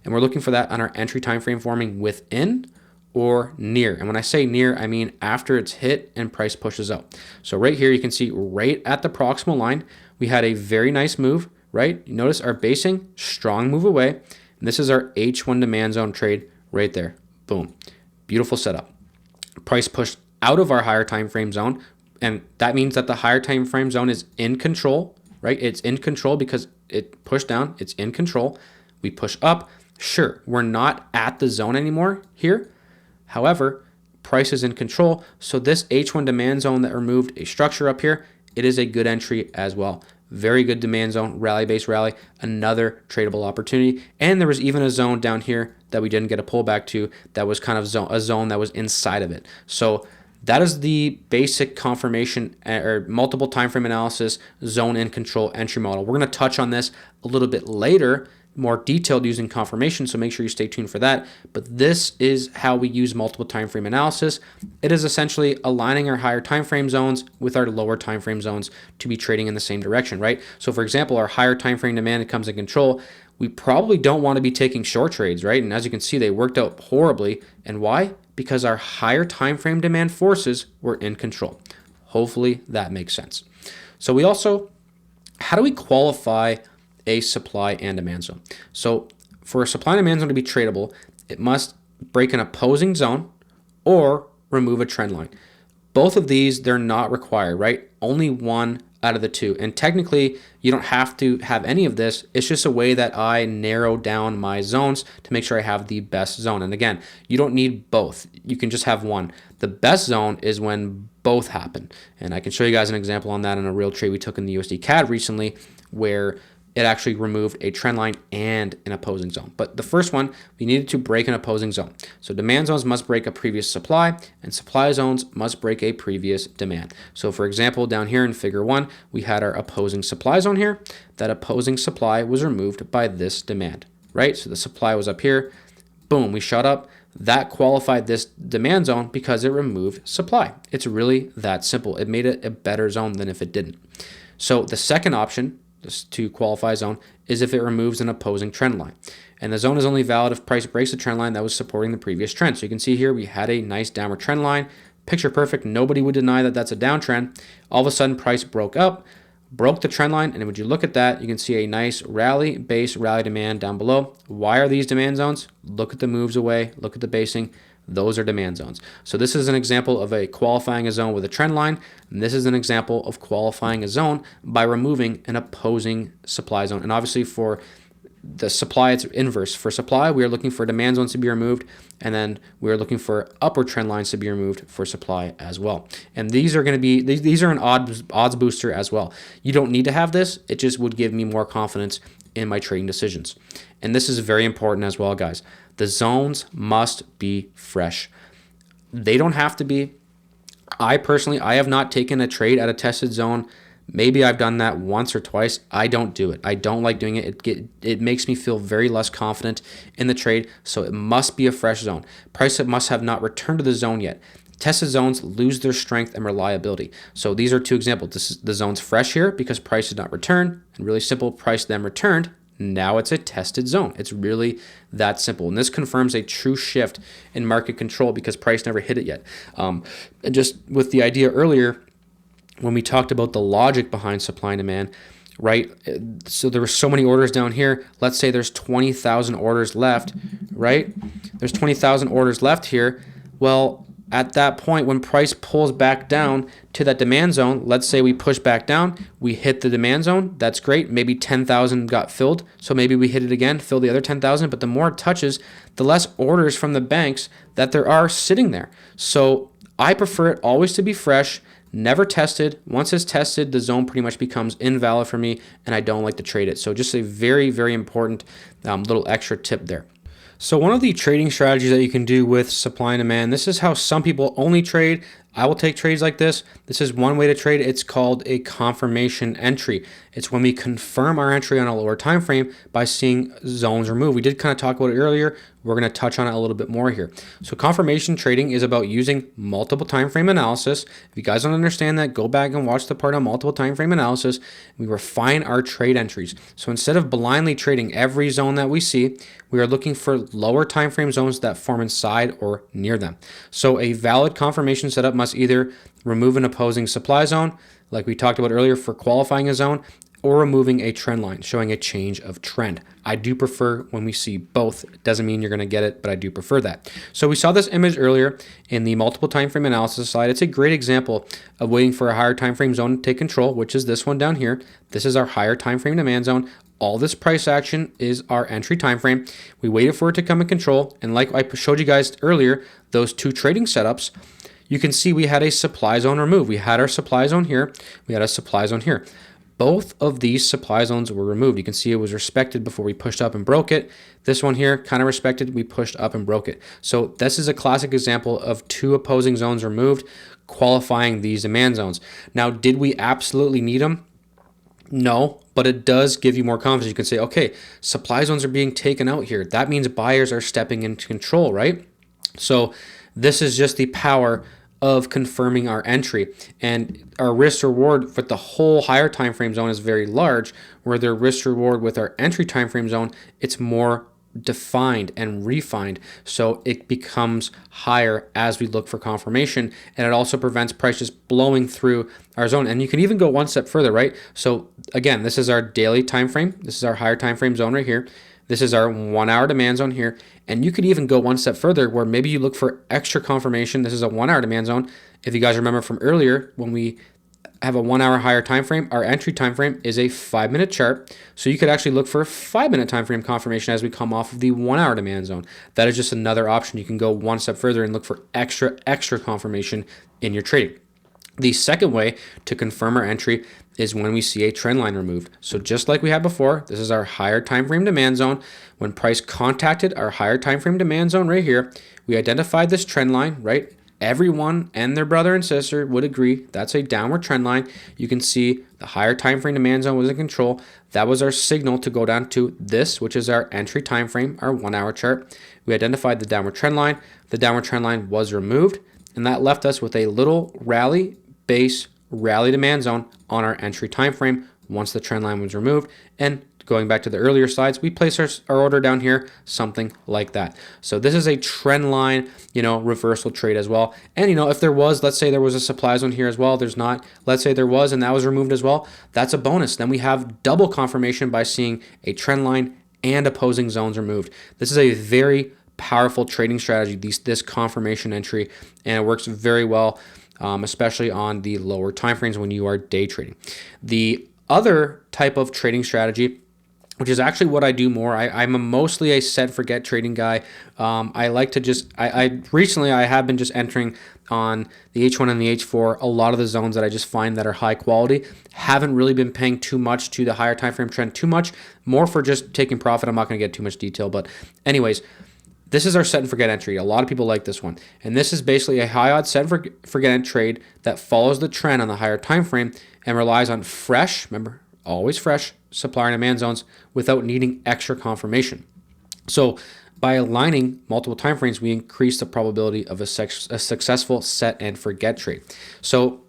Speaker 1: And we're looking for that on our entry time frame forming within or near. And when I say near, I mean after it's hit and price pushes out. So right here, you can see right at the proximal line, we had a very nice move, right? You notice our basing, strong move away. And this is our H1 demand zone trade right there. Boom. Beautiful setup. Price pushed out of our higher time frame zone, and that means that the higher time frame zone is in control, right? It's in control because it pushed down. It's in control. We push up. Sure, we're not at the zone anymore here. However, price is in control. So this H1 demand zone that removed a structure up here, it is a good entry as well. Very good demand zone, rally-based rally, another tradable opportunity. And there was even a zone down here that we didn't get a pullback to that was kind of a zone that was inside of it. So that is the basic confirmation or multiple time frame analysis zone in control entry model. We're going to touch on this a little bit later, more detailed using confirmation, so make sure you stay tuned for that. But this is how we use multiple time frame analysis. It is essentially aligning our higher time frame zones with our lower time frame zones to be trading in the same direction, right? So for example, our higher time frame demand comes in control. We probably don't want to be taking short trades, right? And as you can see, they worked out horribly. And why? Because our higher time frame demand forces were in control. Hopefully that makes sense. So we also, how do we qualify a supply and demand zone? So for a supply and demand zone to be tradable, it must break an opposing zone or remove a trend line. Both of these, they're not required, right? Only one out of the two. And technically, you don't have to have any of this. It's just a way that I narrow down my zones to make sure I have the best zone. And again, you don't need both. You can just have one. The best zone is when both happen. And I can show you guys an example on that in a real trade we took in the USD CAD recently, where it actually removed a trend line and an opposing zone. But the first one, we needed to break an opposing zone. So demand zones must break a previous supply, and supply zones must break a previous demand. So for example, down here in figure 1, we had our opposing supply zone here. That opposing supply was removed by this demand, right? So the supply was up here. Boom, we shot up. That qualified this demand zone because it removed supply. It's really that simple. It made it a better zone than if it didn't. So the second option, this to qualify zone, is if it removes an opposing trend line. And the zone is only valid if price breaks the trend line that was supporting the previous trend. So you can see here we had a nice downward trend line, picture perfect. Nobody would deny that that's a downtrend. All of a sudden price broke up, broke the trend line, and when you look at that, you can see a nice rally, base, rally demand down below. Why are these demand zones? Look at the moves away, look at the basing. Those are demand zones. So this is an example of a qualifying a zone with a trend line, and this is an example of qualifying a zone by removing an opposing supply zone. And obviously for the supply, it's inverse. For supply, we are looking for demand zones to be removed, and then we are looking for upward trend lines to be removed for supply as well. And these are going to be, these are an odds booster as well. You don't need to have this. It just would give me more confidence in my trading decisions. And this is very important as well, guys. The zones must be fresh. They don't have to be. I personally, I have not taken a trade at a tested zone. Maybe I've done that once or twice. I don't do it. I don't like doing it. It makes me feel very less confident in the trade. So it must be a fresh zone. Price must have not returned to the zone yet. Tested zones lose their strength and reliability. So these are two examples. This is the zone's fresh here because price did not return, and really simple, price then returned. Now it's a tested zone. It's really that simple. And this confirms a true shift in market control because price never hit it yet. And just with the idea earlier, when we talked about the logic behind supply and demand, right? So there were so many orders down here. Let's say there's 20,000 orders left, right? There's 20,000 orders left here. Well, at that point, when price pulls back down to that demand zone, let's say we push back down, we hit the demand zone. That's great. Maybe 10,000 got filled. So maybe we hit it again, fill the other 10,000. But the more it touches, the less orders from the banks that there are sitting there. So I prefer it always to be fresh. Never tested. Once it's tested, the zone pretty much becomes invalid for me, and I don't like to trade it. So just a very, very important little extra tip there. So one of the trading strategies that you can do with supply and demand, this is how some people only trade. I will take trades like this. This is one way to trade. It's called a confirmation entry. It's when we confirm our entry on a lower time frame by seeing zones remove. We did kind of talk about it earlier. We're going to touch on it a little bit more here. So confirmation trading is about using multiple time frame analysis. If you guys don't understand that, go back and watch the part on multiple time frame analysis. We refine our trade entries. So instead of blindly trading every zone that we see, we are looking for lower time frame zones that form inside or near them. So a valid confirmation setup must either remove an opposing supply zone, like we talked about earlier for qualifying a zone, or removing a trend line showing a change of trend. I do prefer when we see both. It doesn't mean you're going to get it, but I do prefer that. So we saw this image earlier in the multiple time frame analysis slide. It's a great example of waiting for a higher time frame zone to take control, which is this one down here. This is our higher time frame demand zone. All this price action is our entry time frame. We waited for it to come in control, and like I showed you guys earlier, those two trading setups, you can see we had a supply zone remove. We had our supply zone here. We had a supply zone here. Both of these supply zones were removed. You can see it was respected before we pushed up and broke it. This one here, kind of respected, we pushed up and broke it. So this is a classic example of two opposing zones removed, qualifying these demand zones. Now, did we absolutely need them? No, but it does give you more confidence. You can say, okay, supply zones are being taken out here. That means buyers are stepping into control, right? So this is just the power of confirming our entry, and our risk reward with the whole higher time frame zone is very large, where the risk reward with our entry time frame zone, it's more defined and refined, so it becomes higher as we look for confirmation, and it also prevents prices blowing through our zone. And you can even go one step further, right? So again, this is our daily time frame. This is our higher time frame zone right here. This is our 1 hour demand zone here. And you could even go one step further where maybe you look for extra confirmation. This is a 1 hour demand zone. If you guys remember from earlier, when we have a 1 hour higher time frame, our entry time frame is a 5-minute chart. So you could actually look for a 5-minute time frame confirmation as we come off of the 1 hour demand zone. That is just another option. You can go one step further and look for extra confirmation in your trading. The second way to confirm our entry is when we see a trend line removed. So just like we had before, this is our higher time frame demand zone. When price contacted our higher time frame demand zone right here, we identified this trend line, right? Everyone and their brother and sister would agree that's a downward trend line. You can see the higher time frame demand zone was in control. That was our signal to go down to this, which is our entry time frame, our 1 hour chart. We identified the downward trend line. The downward trend line was removed, and that left us with a little rally base rally demand zone on our entry time frame once the trend line was removed, and going back to the earlier slides, we place our order down here, something like that. So this is a trend line, reversal trade as well. And, if there was, let's say there was a supply zone here as well, there's not, let's say there was, and that was removed as well, that's a bonus. Then we have double confirmation by seeing a trend line and opposing zones removed. This is a very powerful trading strategy, this confirmation entry, and it works very well, especially on the lower time frames when you are day trading. The other type of trading strategy, which is actually what I do more. I'm mostly a set forget trading guy. I like to just, recently I have been just entering on the H1 and the H4, a lot of the zones that I just find that are high quality. Haven't really been paying too much to the higher time frame trend, too much, more for just taking profit. I'm not going to get too much detail, but anyways, this is our set and forget entry. A lot of people like this one. And this is basically a high odds set and forget trade that follows the trend on the higher time frame and relies on fresh, remember, always fresh, supply and demand zones without needing extra confirmation. So by aligning multiple time frames, we increase the probability of a successful set and forget trade. So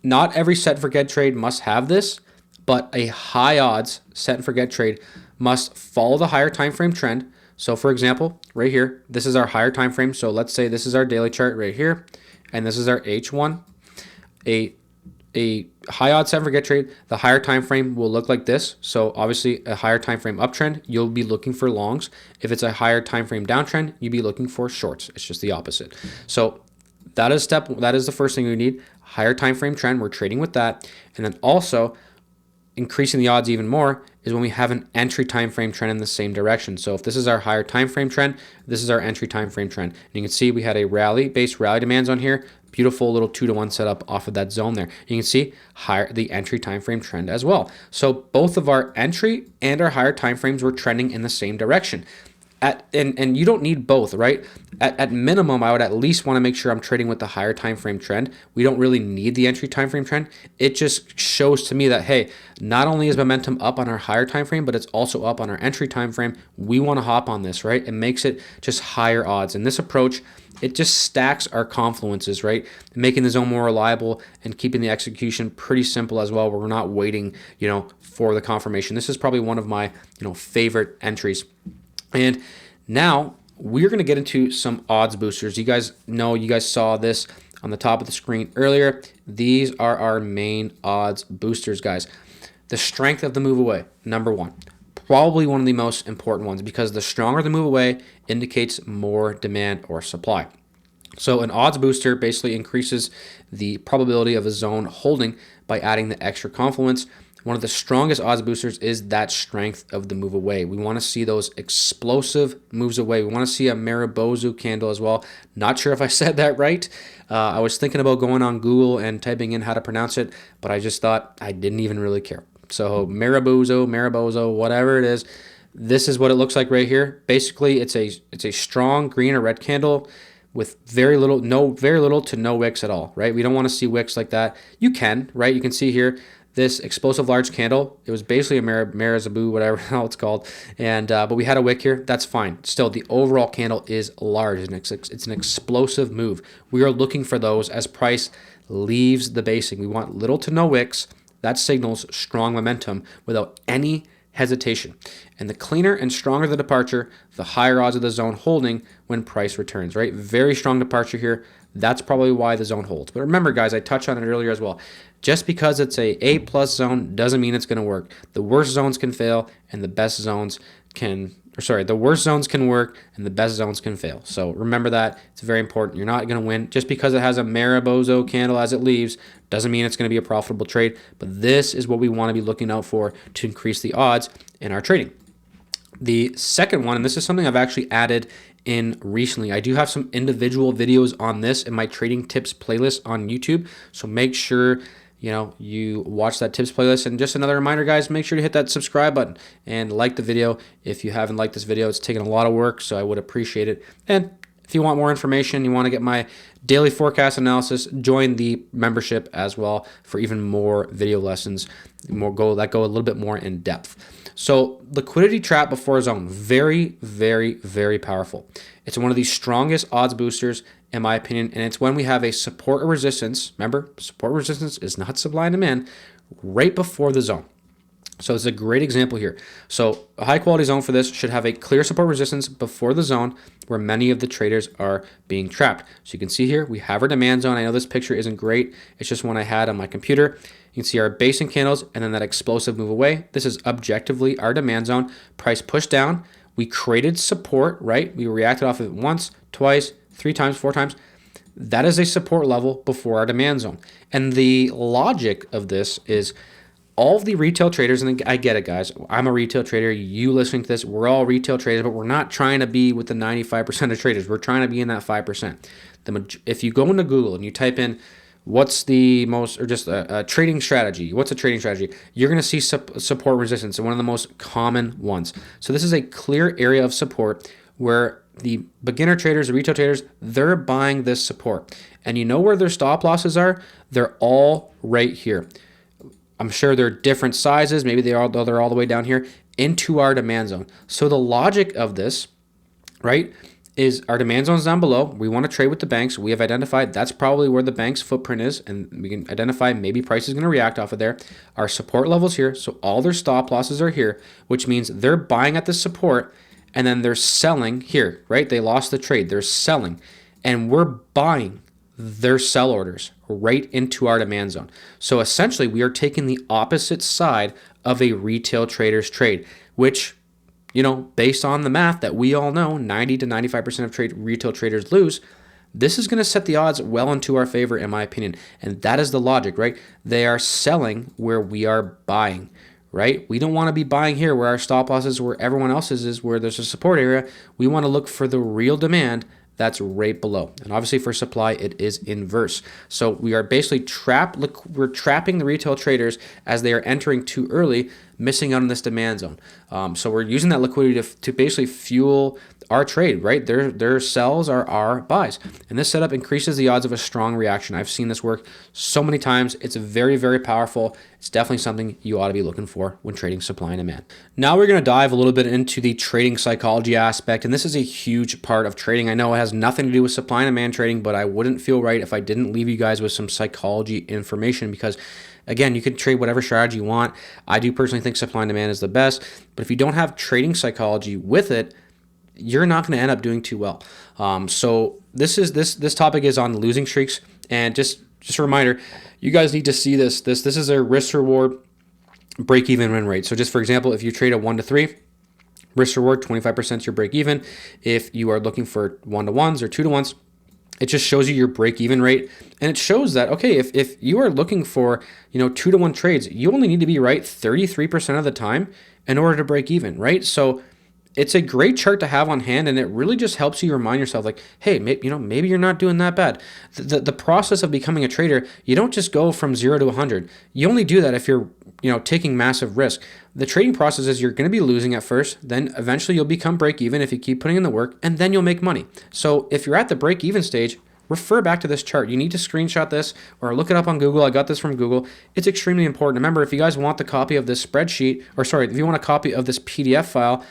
Speaker 1: not every set and forget trade must have this, but a high odds set and forget trade must follow the higher time frame trend. So for example, right here, this is our higher time frame. So let's say this is our daily chart right here, and this is our H1. A high odds set and forget trade, the higher time frame will look like this. So obviously a higher time frame uptrend, you'll be looking for longs. If it's a higher time frame downtrend, you'll be looking for shorts. It's just the opposite. So that is the first thing we need. Higher time frame trend, we're trading with that. And then also increasing the odds even more is when we have an entry time frame trend in the same direction. So if this is our higher time frame trend, this is our entry time frame trend. And you can see we had a rally demands on here. Beautiful little 2-to-1 setup off of that zone there. You can see the entry time frame trend as well. So both of our entry and our higher time frames were trending in the same direction. And you don't need both, right? At minimum, I would at least want to make sure I'm trading with the higher time frame trend. We don't really need the entry time frame trend. It just shows to me that, hey, not only is momentum up on our higher time frame, but it's also up on our entry time frame. We want to hop on this, right? It makes it just higher odds. And this approach, it just stacks our confluences, right? Making the zone more reliable and keeping the execution pretty simple as well, where we're not waiting, for the confirmation. This is probably one of my, favorite entries. And now we're going to get into some odds boosters. You guys saw this on the top of the screen earlier. These are our main odds boosters, guys. The strength of the move away, number one. Probably one of the most important ones, because the stronger the move away indicates more demand or supply. So an odds booster basically increases the probability of a zone holding by adding the extra confluence. One of the strongest odds boosters is that strength of the move away. We want to see those explosive moves away. We want to see a Maribozu candle as well. Not sure if I said that right. I was thinking about going on Google and typing in how to pronounce it, but I just thought I didn't even really care. So Maribozu, whatever it is, this is what it looks like right here. Basically, it's a strong green or red candle with very little to no wicks at all, right? We don't want to see wicks like that. You can, right? You can see here, this explosive large candle, it was basically a Maribozu, whatever how it's called, and but we had a wick here. That's fine. Still, the overall candle is large, and it's an explosive move. We are looking for those as price leaves the basing. We want little to no wicks. That signals strong momentum without any hesitation. And the cleaner and stronger the departure, the higher odds of the zone holding when price returns, right? Very strong departure here. That's probably why the zone holds. But remember, guys, I touched on it earlier as well. Just because it's a A+ zone doesn't mean it's going to work. The worst zones can fail, and the best zones the worst zones can work, and the best zones can fail. So remember that. It's very important. You're not going to win. Just because it has a Maribozu candle as it leaves doesn't mean it's going to be a profitable trade. But this is what we want to be looking out for to increase the odds in our trading. The second one, and this is something I've actually added in recently. I do have some individual videos on this in my trading tips playlist on YouTube. So make sure you watch that tips playlist. And just another reminder, guys, make sure to hit that subscribe button and like the video. If you haven't liked this video, it's taken a lot of work, so I would appreciate it. And if you want more information, you want to get my daily forecast analysis, join the membership as well for even more video lessons, that go a little bit more in depth. So liquidity trap before a zone, very, very, very powerful. It's one of the strongest odds boosters in my opinion, and it's when we have a support or resistance. Remember, support resistance is not supply and demand right before the zone. So it's a great example here. So a high quality zone for this should have a clear support resistance before the zone where many of the traders are being trapped. So you can see here, we have our demand zone. I know this picture isn't great. It's just one I had on my computer. You can see our basing candles and then that explosive move away. This is objectively our demand zone. Price pushed down. We created support, right? We reacted off of it once, twice, 3 times, 4 times. That is a support level before our demand zone. And the logic of this is all of the retail traders, and I get it, guys. I'm a retail trader. You listening to this, we're all retail traders, but we're not trying to be with the 95% of traders. We're trying to be in that 5%. If you go into Google and you type in what's the most, or just a trading strategy, what's a trading strategy, you're going to see support resistance, and one of the most common ones. So this is a clear area of support where the beginner traders, the retail traders, they're buying this support. And you know where their stop losses are? They're all right here. I'm sure they're different sizes. Maybe they're all the way down here into our demand zone. So the logic of this, right, is our demand zone's down below. We want to trade with the banks. We have identified that's probably where the bank's footprint is, and we can identify maybe price is going to react off of there. Our support levels here, so all their stop losses are here, which means they're buying at the support, and then they're selling here, right? They lost the trade. They're selling, and we're buying their sell orders right into our demand zone. So essentially, we are taking the opposite side of a retail trader's trade, which, based on the math that we all know, 90 to 95% of retail traders lose. This is going to set the odds well into our favor, in my opinion. And that is the logic, right? They are selling where we are buying, right? We don't want to be buying here where our stop losses, where everyone else's is, where there's a support area. We want to look for the real demand that's right below. And obviously for supply, it is inverse. So we are basically we're trapping the retail traders as they are entering too early, missing out on this demand zone. So we're using that liquidity to basically fuel our trade, right? Their sells are our buys. And this setup increases the odds of a strong reaction. I've seen this work so many times. It's very, very powerful. It's definitely something you ought to be looking for when trading supply and demand. Now we're going to dive a little bit into the trading psychology aspect. And this is a huge part of trading. I know it has nothing to do with supply and demand trading, but I wouldn't feel right if I didn't leave you guys with some psychology information, because again, you can trade whatever strategy you want. I do personally think supply and demand is the best, but if you don't have trading psychology with it, you're not going to end up doing too well. So this topic is on losing streaks, and just a reminder, you guys need to see this. This is a risk reward break even win rate. So just for example, if you trade a 1 to 3, risk reward 25% is your break even. If you are looking for 1 to 1s or 2 to 1s, it just shows you your break even rate, and it shows that, okay, if you are looking for 2 to 1 trades, you only need to be right 33% of the time in order to break even, right? So it's a great chart to have on hand, and it really just helps you remind yourself, like, hey, maybe you're not doing that bad. The process of becoming a trader, you don't just go from 0 to 100. You only do that if you're taking massive risk. The trading process is you're going to be losing at first, then eventually you'll become break even if you keep putting in the work, and then you'll make money. So if you're at the break even stage, refer back to this chart. You need to screenshot this or look it up on Google. I got this from Google. It's extremely important. Remember, if you guys want the copy of this spreadsheet, if you want a copy of this PDF file,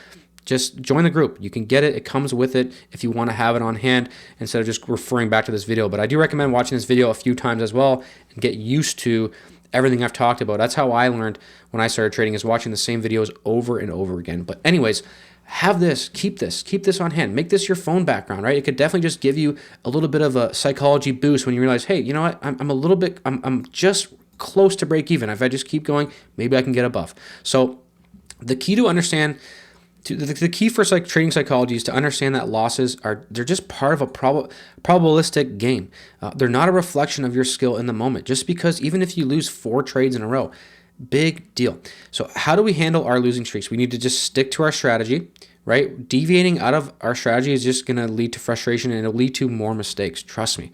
Speaker 1: just join the group. You can get it. It comes with it if you want to have it on hand instead of just referring back to this video. But I do recommend watching this video a few times as well and get used to everything I've talked about. That's how I learned when I started trading, is watching the same videos over and over again. But anyways, have this, keep this on hand. Make this your phone background, right? It could definitely just give you a little bit of a psychology boost when you realize, hey, you know what? I'm just close to break even. If I just keep going, maybe I can get above. So the key to understand the key for trading psychology is to understand that losses they're just part of a probabilistic game. They're not a reflection of your skill in the moment. Just because even if you lose 4 trades in a row, big deal. So how do we handle our losing streaks? We need to just stick to our strategy, right? Deviating out of our strategy is just going to lead to frustration, and it'll lead to more mistakes. Trust me.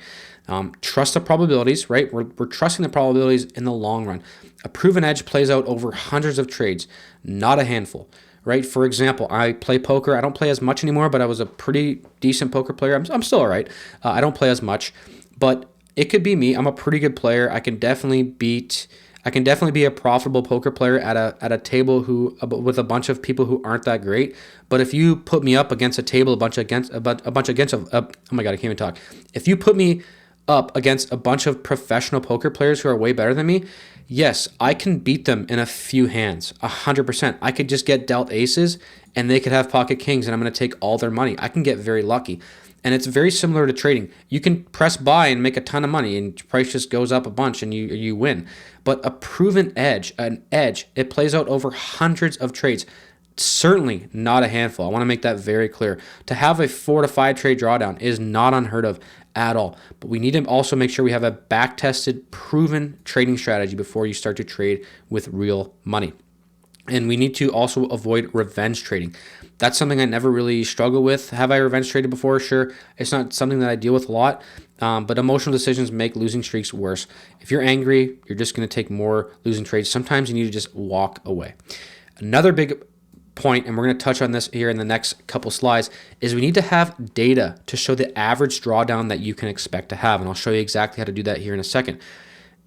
Speaker 1: Trust the probabilities, right? We're trusting the probabilities in the long run. A proven edge plays out over hundreds of trades, not a handful. Right? For example, I play poker. I don't play as much anymore, but I was a pretty decent poker player. I'm still all right. I don't play as much, but it could be me. I'm a pretty good player. I can definitely be a profitable poker player at a table with a bunch of people who aren't that great. But if you put me up against a table, oh my God, I can't even talk. If you put me up against a bunch of professional poker players who are way better than me, yes, I can beat them in a few hands, 100%. I could just get dealt aces and they could have pocket kings and I'm going to take all their money. I can get very lucky. And it's very similar to trading. You can press buy and make a ton of money and price just goes up a bunch and you win. But a proven edge, it plays out over hundreds of trades. Certainly not a handful. I want to make that very clear. To have a 4 to 5 trade drawdown is not unheard of at all. But we need to also make sure we have a back-tested, proven trading strategy before you start to trade with real money. And we need to also avoid revenge trading. That's something I never really struggle with. Have I revenge traded before? Sure. It's not something that I deal with a lot, but emotional decisions make losing streaks worse. If you're angry, you're just going to take more losing trades. Sometimes you need to just walk away. Another big point, and we're going to touch on this here in the next couple slides, is we need to have data to show the average drawdown that you can expect to have. And I'll show you exactly how to do that here in a second.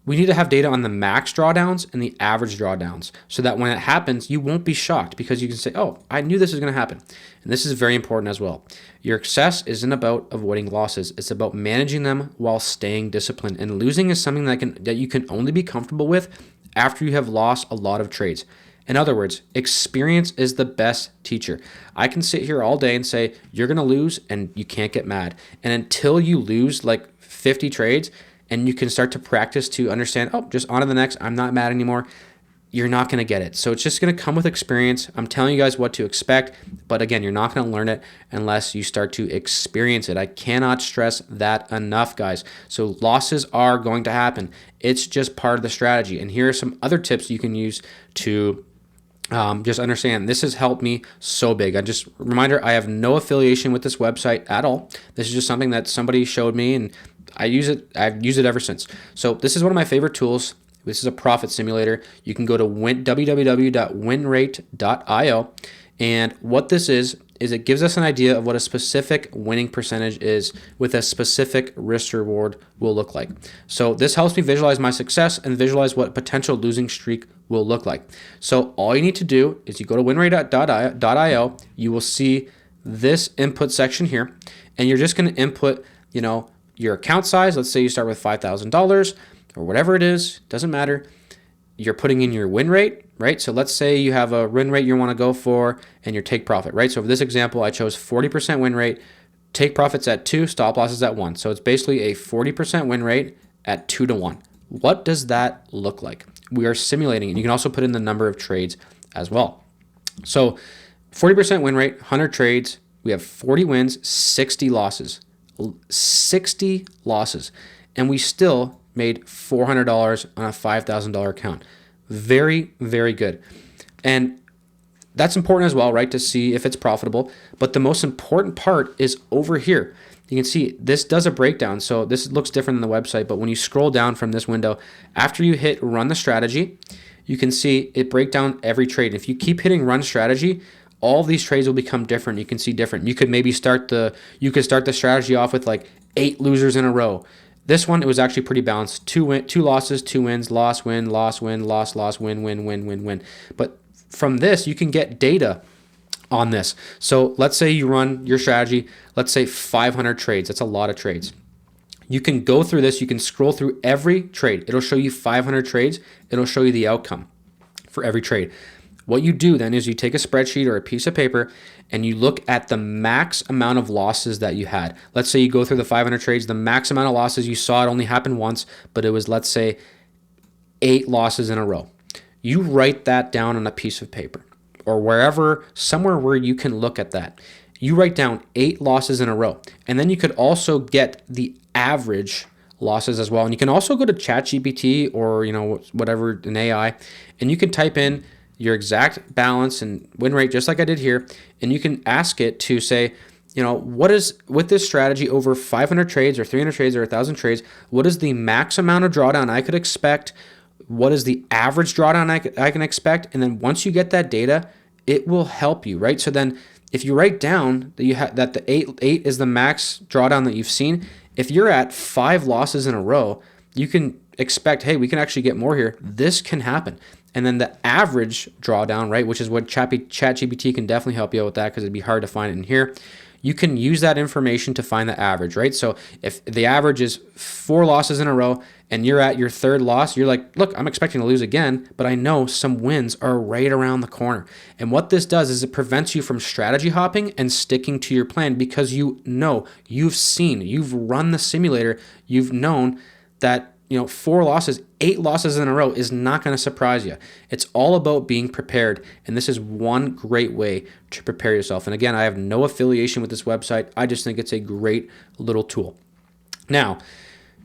Speaker 1: We need to have data on the max drawdowns and the average drawdowns so that when it happens, you won't be shocked because you can say, oh, I knew this was going to happen. And this is very important as well. Your success isn't about avoiding losses. It's about managing them while staying disciplined. And losing is something that you can only be comfortable with after you have lost a lot of trades. In other words, experience is the best teacher. I can sit here all day and say, you're going to lose and you can't get mad. And until you lose like 50 trades, and you can start to practice to understand, oh, just on to the next, I'm not mad anymore, you're not going to get it. So it's just going to come with experience. I'm telling you guys what to expect, but again, you're not going to learn it unless you start to experience it. I cannot stress that enough, guys. So losses are going to happen. It's just part of the strategy. And here are some other tips you can use to just understand. This has helped me so big. Reminder, I have no affiliation with this website at all. This is just something that somebody showed me and I use it. I've used it ever since. So this is one of my favorite tools. This is a profit simulator. You can go to www.winrate.io. And what this is it gives us an idea of what a specific winning percentage is with a specific risk reward will look like. So this helps me visualize my success and visualize what potential losing streak will look like. So all you need to do is you go to winrate.io, you will see this input section here, and you're just going to input, your account size. Let's say you start with $5,000 or whatever it is, doesn't matter. You're putting in your win rate, right? So let's say you have a win rate you want to go for and your take profit, right? So for this example, I chose 40% win rate, take profits at 2, stop losses at 1. So it's basically a 40% win rate at 2 to 1. What does that look like? We are simulating it. You can also put in the number of trades as well. So 40% win rate, 100 trades. We have 40 wins, 60 losses. 60 losses. And we still made $400 on a $5,000 account. Very, very good. And that's important as well, right? To see if it's profitable. But the most important part is over here. You can see this does a breakdown. So this looks different than the website, but when you scroll down from this window, after you hit run the strategy, you can see it break down every trade. If you keep hitting run strategy, all of these trades will become different. You can see different. You could maybe start the strategy off with like 8 losers in a row. This one, it was actually pretty balanced. 2 losses, 2 wins, loss, win, loss, win, loss, loss, win, win, win, win, win. But from this, you can get data on this. So let's say you run your strategy, let's say 500 trades. That's a lot of trades. You can go through this. You can scroll through every trade. It'll show you 500 trades. It'll show you the outcome for every trade. What you do then is you take a spreadsheet or a piece of paper and you look at the max amount of losses that you had. Let's say you go through the 500 trades, the max amount of losses you saw, it only happened once, but it was, let's say, 8 losses in a row. You write that down on a piece of paper or somewhere where you can look at that. You write down 8 losses in a row. And then you could also get the average losses as well. And you can also go to ChatGPT or, whatever, an AI, and you can type in your exact balance and win rate, just like I did here. And you can ask it to say, what is, with this strategy over 500 trades or 300 trades or 1,000 trades, what is the max amount of drawdown I could expect? What is the average drawdown I can expect? And then once you get that data, it will help you, right? So then if you write down that that the 8 is the max drawdown that you've seen, if you're at 5 losses in a row, you can expect, hey, we can actually get more here. This can happen. And then the average drawdown, right, which is what ChatGPT can definitely help you out with that because it'd be hard to find it in here. you can use that information to find the average, right? So if the average is 4 losses in a row and you're at your third loss, you're like, look, I'm expecting to lose again, but I know some wins are right around the corner. And what this does is it prevents you from strategy hopping and sticking to your plan, because you know, you've seen, you've run the simulator, you've known that 4 losses, 8 losses in a row is not going to surprise you. It's all about being prepared, and this is one great way to prepare yourself. And again, I have no affiliation with this website. I just think it's a great little tool. Now,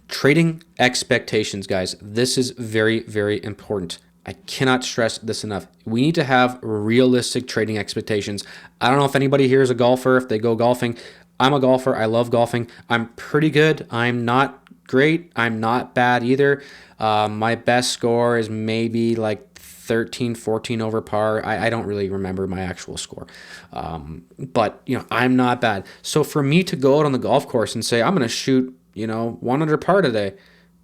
Speaker 1: trading expectations, guys. This is very, very important. I cannot stress this enough. We need to have realistic trading expectations. I don't know if anybody here is a golfer, if they go golfing. I'm a golfer. I love golfing. I'm pretty good. I'm not great. I'm not bad either. My best score is maybe like 13, 14 over par. I don't really remember my actual score. But I'm not bad. So for me to go out on the golf course and say, I'm going to shoot, 1 under par today,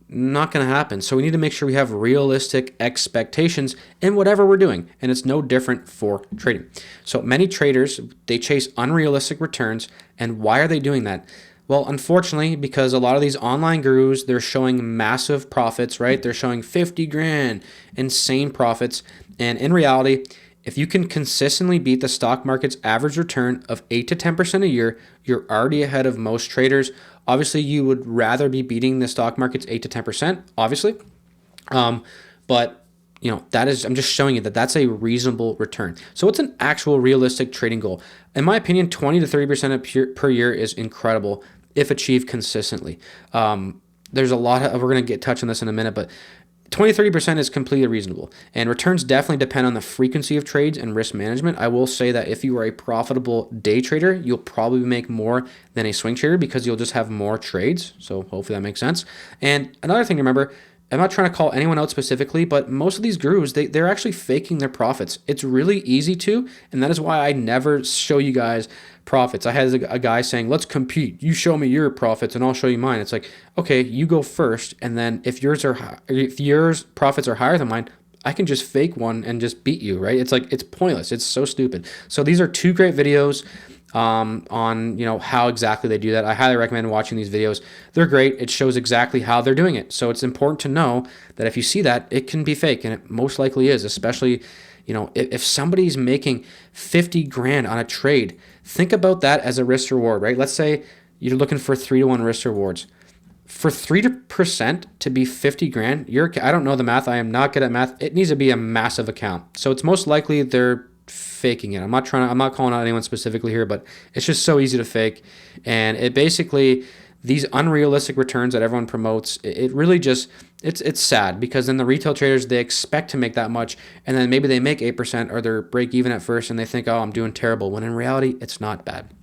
Speaker 1: not going to happen. So we need to make sure we have realistic expectations in whatever we're doing. And it's no different for trading. So many traders, they chase unrealistic returns. And why are they doing that? Well, unfortunately, because a lot of these online gurus, they're showing massive profits, right? They're showing 50 grand, insane profits. And in reality, if you can consistently beat the stock market's average return of 8 to 10% a year, you're already ahead of most traders. Obviously, you would rather be beating the stock market's 8 to 10%, obviously. But that is, I'm just showing you that that's a reasonable return. So what's an actual realistic trading goal? In my opinion, 20 to 30% per year is incredible if achieved consistently. There's a lot of, we're going to touch on this in a minute, but 20-30% is completely reasonable. And returns definitely depend on the frequency of trades and risk management. I will say that if you are a profitable day trader, you'll probably make more than a swing trader because you'll just have more trades. So hopefully that makes sense. And another thing to remember, I'm not trying to call anyone out specifically, but most of these gurus, they're actually faking their profits. It's really easy to, and that is why I never show you guys profits. I had a guy saying, let's compete. You show me your profits and I'll show you mine. It's like, okay, you go first, and then if yours profits are higher than mine, I can just fake one and just beat you, right? It's like, it's pointless. It's so stupid. So these are 2 great videos on how exactly they do that. I highly recommend watching these videos. They're great. It shows exactly how they're doing it. So it's important to know that if you see that, it can be fake, and it most likely is, especially if somebody's making 50 grand on a trade. Think about that as a risk reward, right? Let's say you're looking for 3-to-1 risk rewards. For 3% to be 50 grand, I don't know the math. I am not good at math. It needs to be a massive account. So it's most likely they're faking it. I'm not calling out anyone specifically here, but it's just so easy to fake. And it basically, these unrealistic returns that everyone promotes, it really just, it's sad, because then the retail traders, they expect to make that much, and then maybe they make 8% or they're break even at first and they think, oh, I'm doing terrible, when in reality, it's not bad.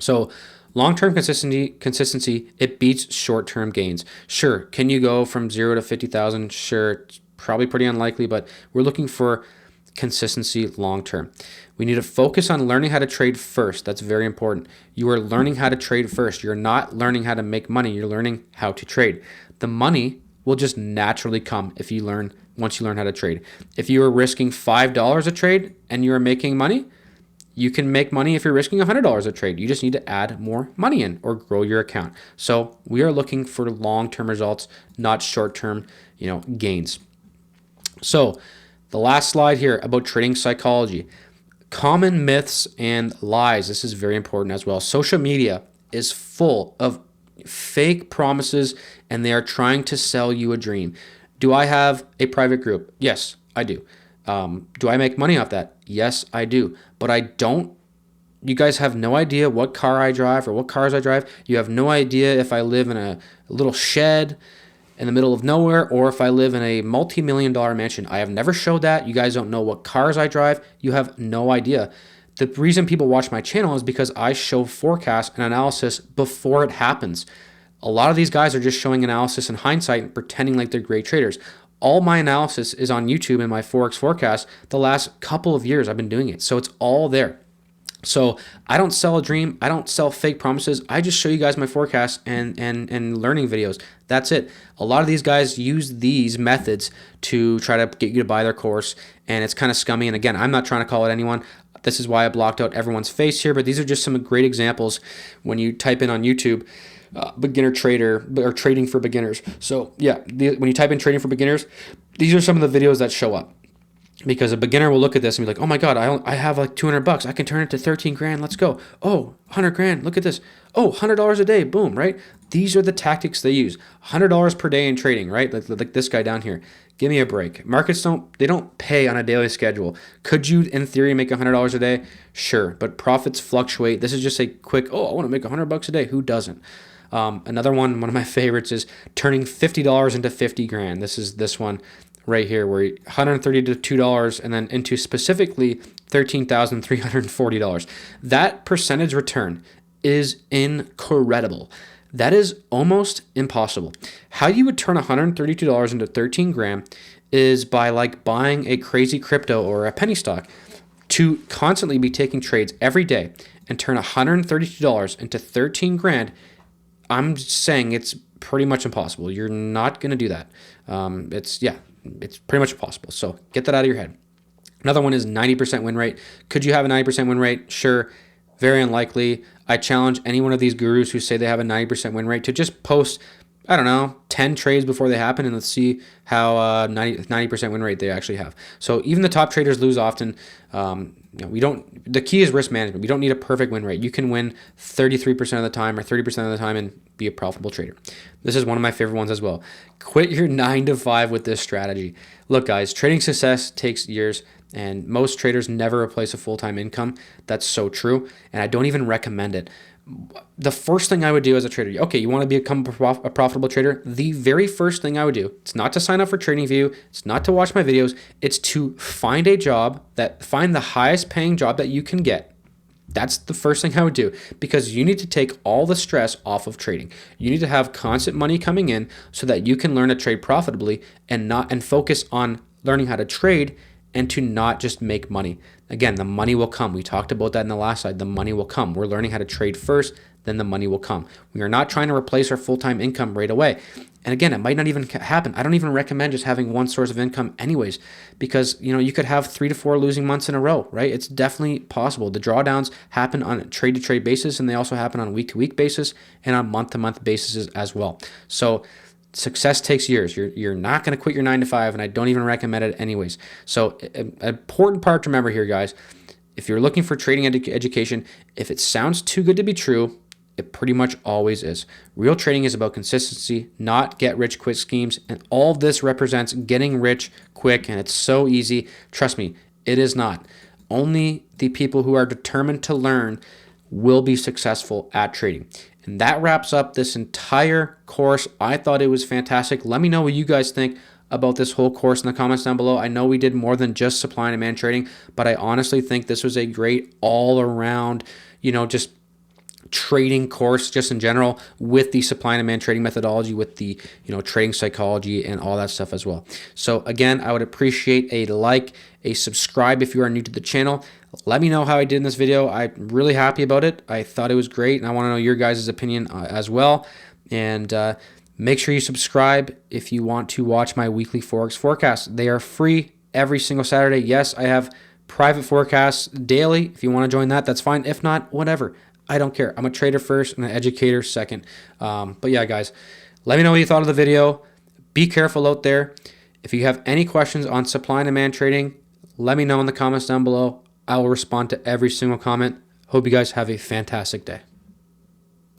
Speaker 1: So long-term consistency, it beats short-term gains. Sure, can you go from 0 to 50,000? Sure, it's probably pretty unlikely, but we're looking for consistency long-term. We need to focus on learning how to trade first. That's very important. You are learning how to trade first. You're not learning how to make money. You're learning how to trade. The money will just naturally come once you learn how to trade. If you are risking $5 a trade and you are making money, you can make money if you're risking $100 a trade. You just need to add more money in or grow your account. So we are looking for long-term results, not short-term, gains. So the last slide here about trading psychology. Common myths and lies. This is very important as well. Social media is full of fake promises, and they are trying to sell you a dream. Do I have a private group? Yes, I do. Do I make money off that? Yes, I do. But I don't. You guys have no idea what car I drive or what cars I drive. You have no idea if I live in a little shed in the middle of nowhere or if I live in a multi-million-dollar mansion. I have never showed that. You guys don't know what cars I drive. You have no idea. The reason people watch my channel is because I show forecast and analysis before it happens. A lot of these guys are just showing analysis in hindsight and pretending like they're great traders. All my analysis is on YouTube and my Forex forecast. The last couple of years I've been doing it. So it's all there. So I don't sell a dream. I don't sell fake promises. I just show you guys my forecasts and learning videos. That's it. A lot of these guys use these methods to try to get you to buy their course, and it's kind of scummy. And again, I'm not trying to call it anyone. This is why I blocked out everyone's face here, but these are just some great examples when you type in on YouTube, beginner trader or trading for beginners. So yeah, when you type in trading for beginners, these are some of the videos that show up. Because a beginner will look at this and be like, oh my God, I have like $200. I can turn it to 13 grand. Let's go. Oh, 100 grand. Look at this. Oh, $100 a day. Boom, right? These are the tactics they use. $100 per day in trading, right? Like this guy down here. Give me a break. Markets don't pay on a daily schedule. Could you, in theory, make $100 a day? Sure, but profits fluctuate. This is just a quick, oh, I want to make $100 a day. Who doesn't? Another one of my favorites is turning $50 into 50 grand. This is this one right here, where $130 to $2 and then into specifically $13,340. That percentage return is incredible. That is almost impossible. How you would turn $132 into 13 grand is by like buying a crazy crypto or a penny stock, to constantly be taking trades every day and turn $132 into 13 grand. I'm saying it's pretty much impossible. You're not going to do that. It's pretty much impossible. So get that out of your head. Another one is 90% win rate. Could you have a 90% win rate? Sure. Very unlikely. I challenge any one of these gurus who say they have a 90% win rate to just post, I don't know, 10 trades before they happen, and let's see how 90% win rate they actually have. So even the top traders lose often. The key is risk management. We don't need a perfect win rate. You can win 33% of the time or 30% of the time and be a profitable trader. This is one of my favorite ones as well. Quit your 9 to 5 with this strategy. Look, guys, trading success takes years, and most traders never replace a full-time income. That's so true, and I don't even recommend it. The first thing I would do as a trader, okay, you want to become a profitable trader? The very first thing I would do, it's not to sign up for TradingView, it's not to watch my videos, it's to find a job, find the highest paying job that you can get. That's the first thing I would do, because you need to take all the stress off of trading. You need to have constant money coming in so that you can learn to trade profitably and focus on learning how to trade and to not just make money. Again, the money will come. We talked about that in the last slide. The money will come. We're learning how to trade first, then the money will come. We are not trying to replace our full-time income right away. And again, it might not even happen. I don't even recommend just having one source of income anyways, because you could have 3 to 4 losing months in a row, right? It's definitely possible. The drawdowns happen on a trade-to-trade basis, and they also happen on a week-to-week basis and on month-to-month basis as well. So success takes years. You're not going to quit your 9 to 5, and I don't even recommend it anyways. So an important part to remember here, guys, if you're looking for trading education, if it sounds too good to be true, it pretty much always is. Real trading is about consistency, not get rich quick schemes, and all of this represents getting rich quick, and it's so easy. Trust me, it is not. Only the people who are determined to learn will be successful at trading. And that wraps up this entire course. I thought it was fantastic. Let me know what you guys think about this whole course in the comments down below. I know we did more than just supply and demand trading, but I honestly think this was a great all-around, just trading course just in general, with the supply and demand trading methodology, with the trading psychology and all that stuff as well. So again, I would appreciate a like, a subscribe if you are new to the channel. Let me know how I did in this video. I'm really happy about it. I thought it was great, and I want to know your guys' opinion as well. And make sure you subscribe if you want to watch my weekly Forex forecasts. They are free every single Saturday. Yes, I have private forecasts daily. If you want to join that, that's fine. If not, whatever. I don't care. I'm a trader first and an educator second. But yeah, guys, let me know what you thought of the video. Be careful out there. If you have any questions on supply and demand trading, let me know in the comments down below. I will respond to every single comment. Hope you guys have a fantastic day.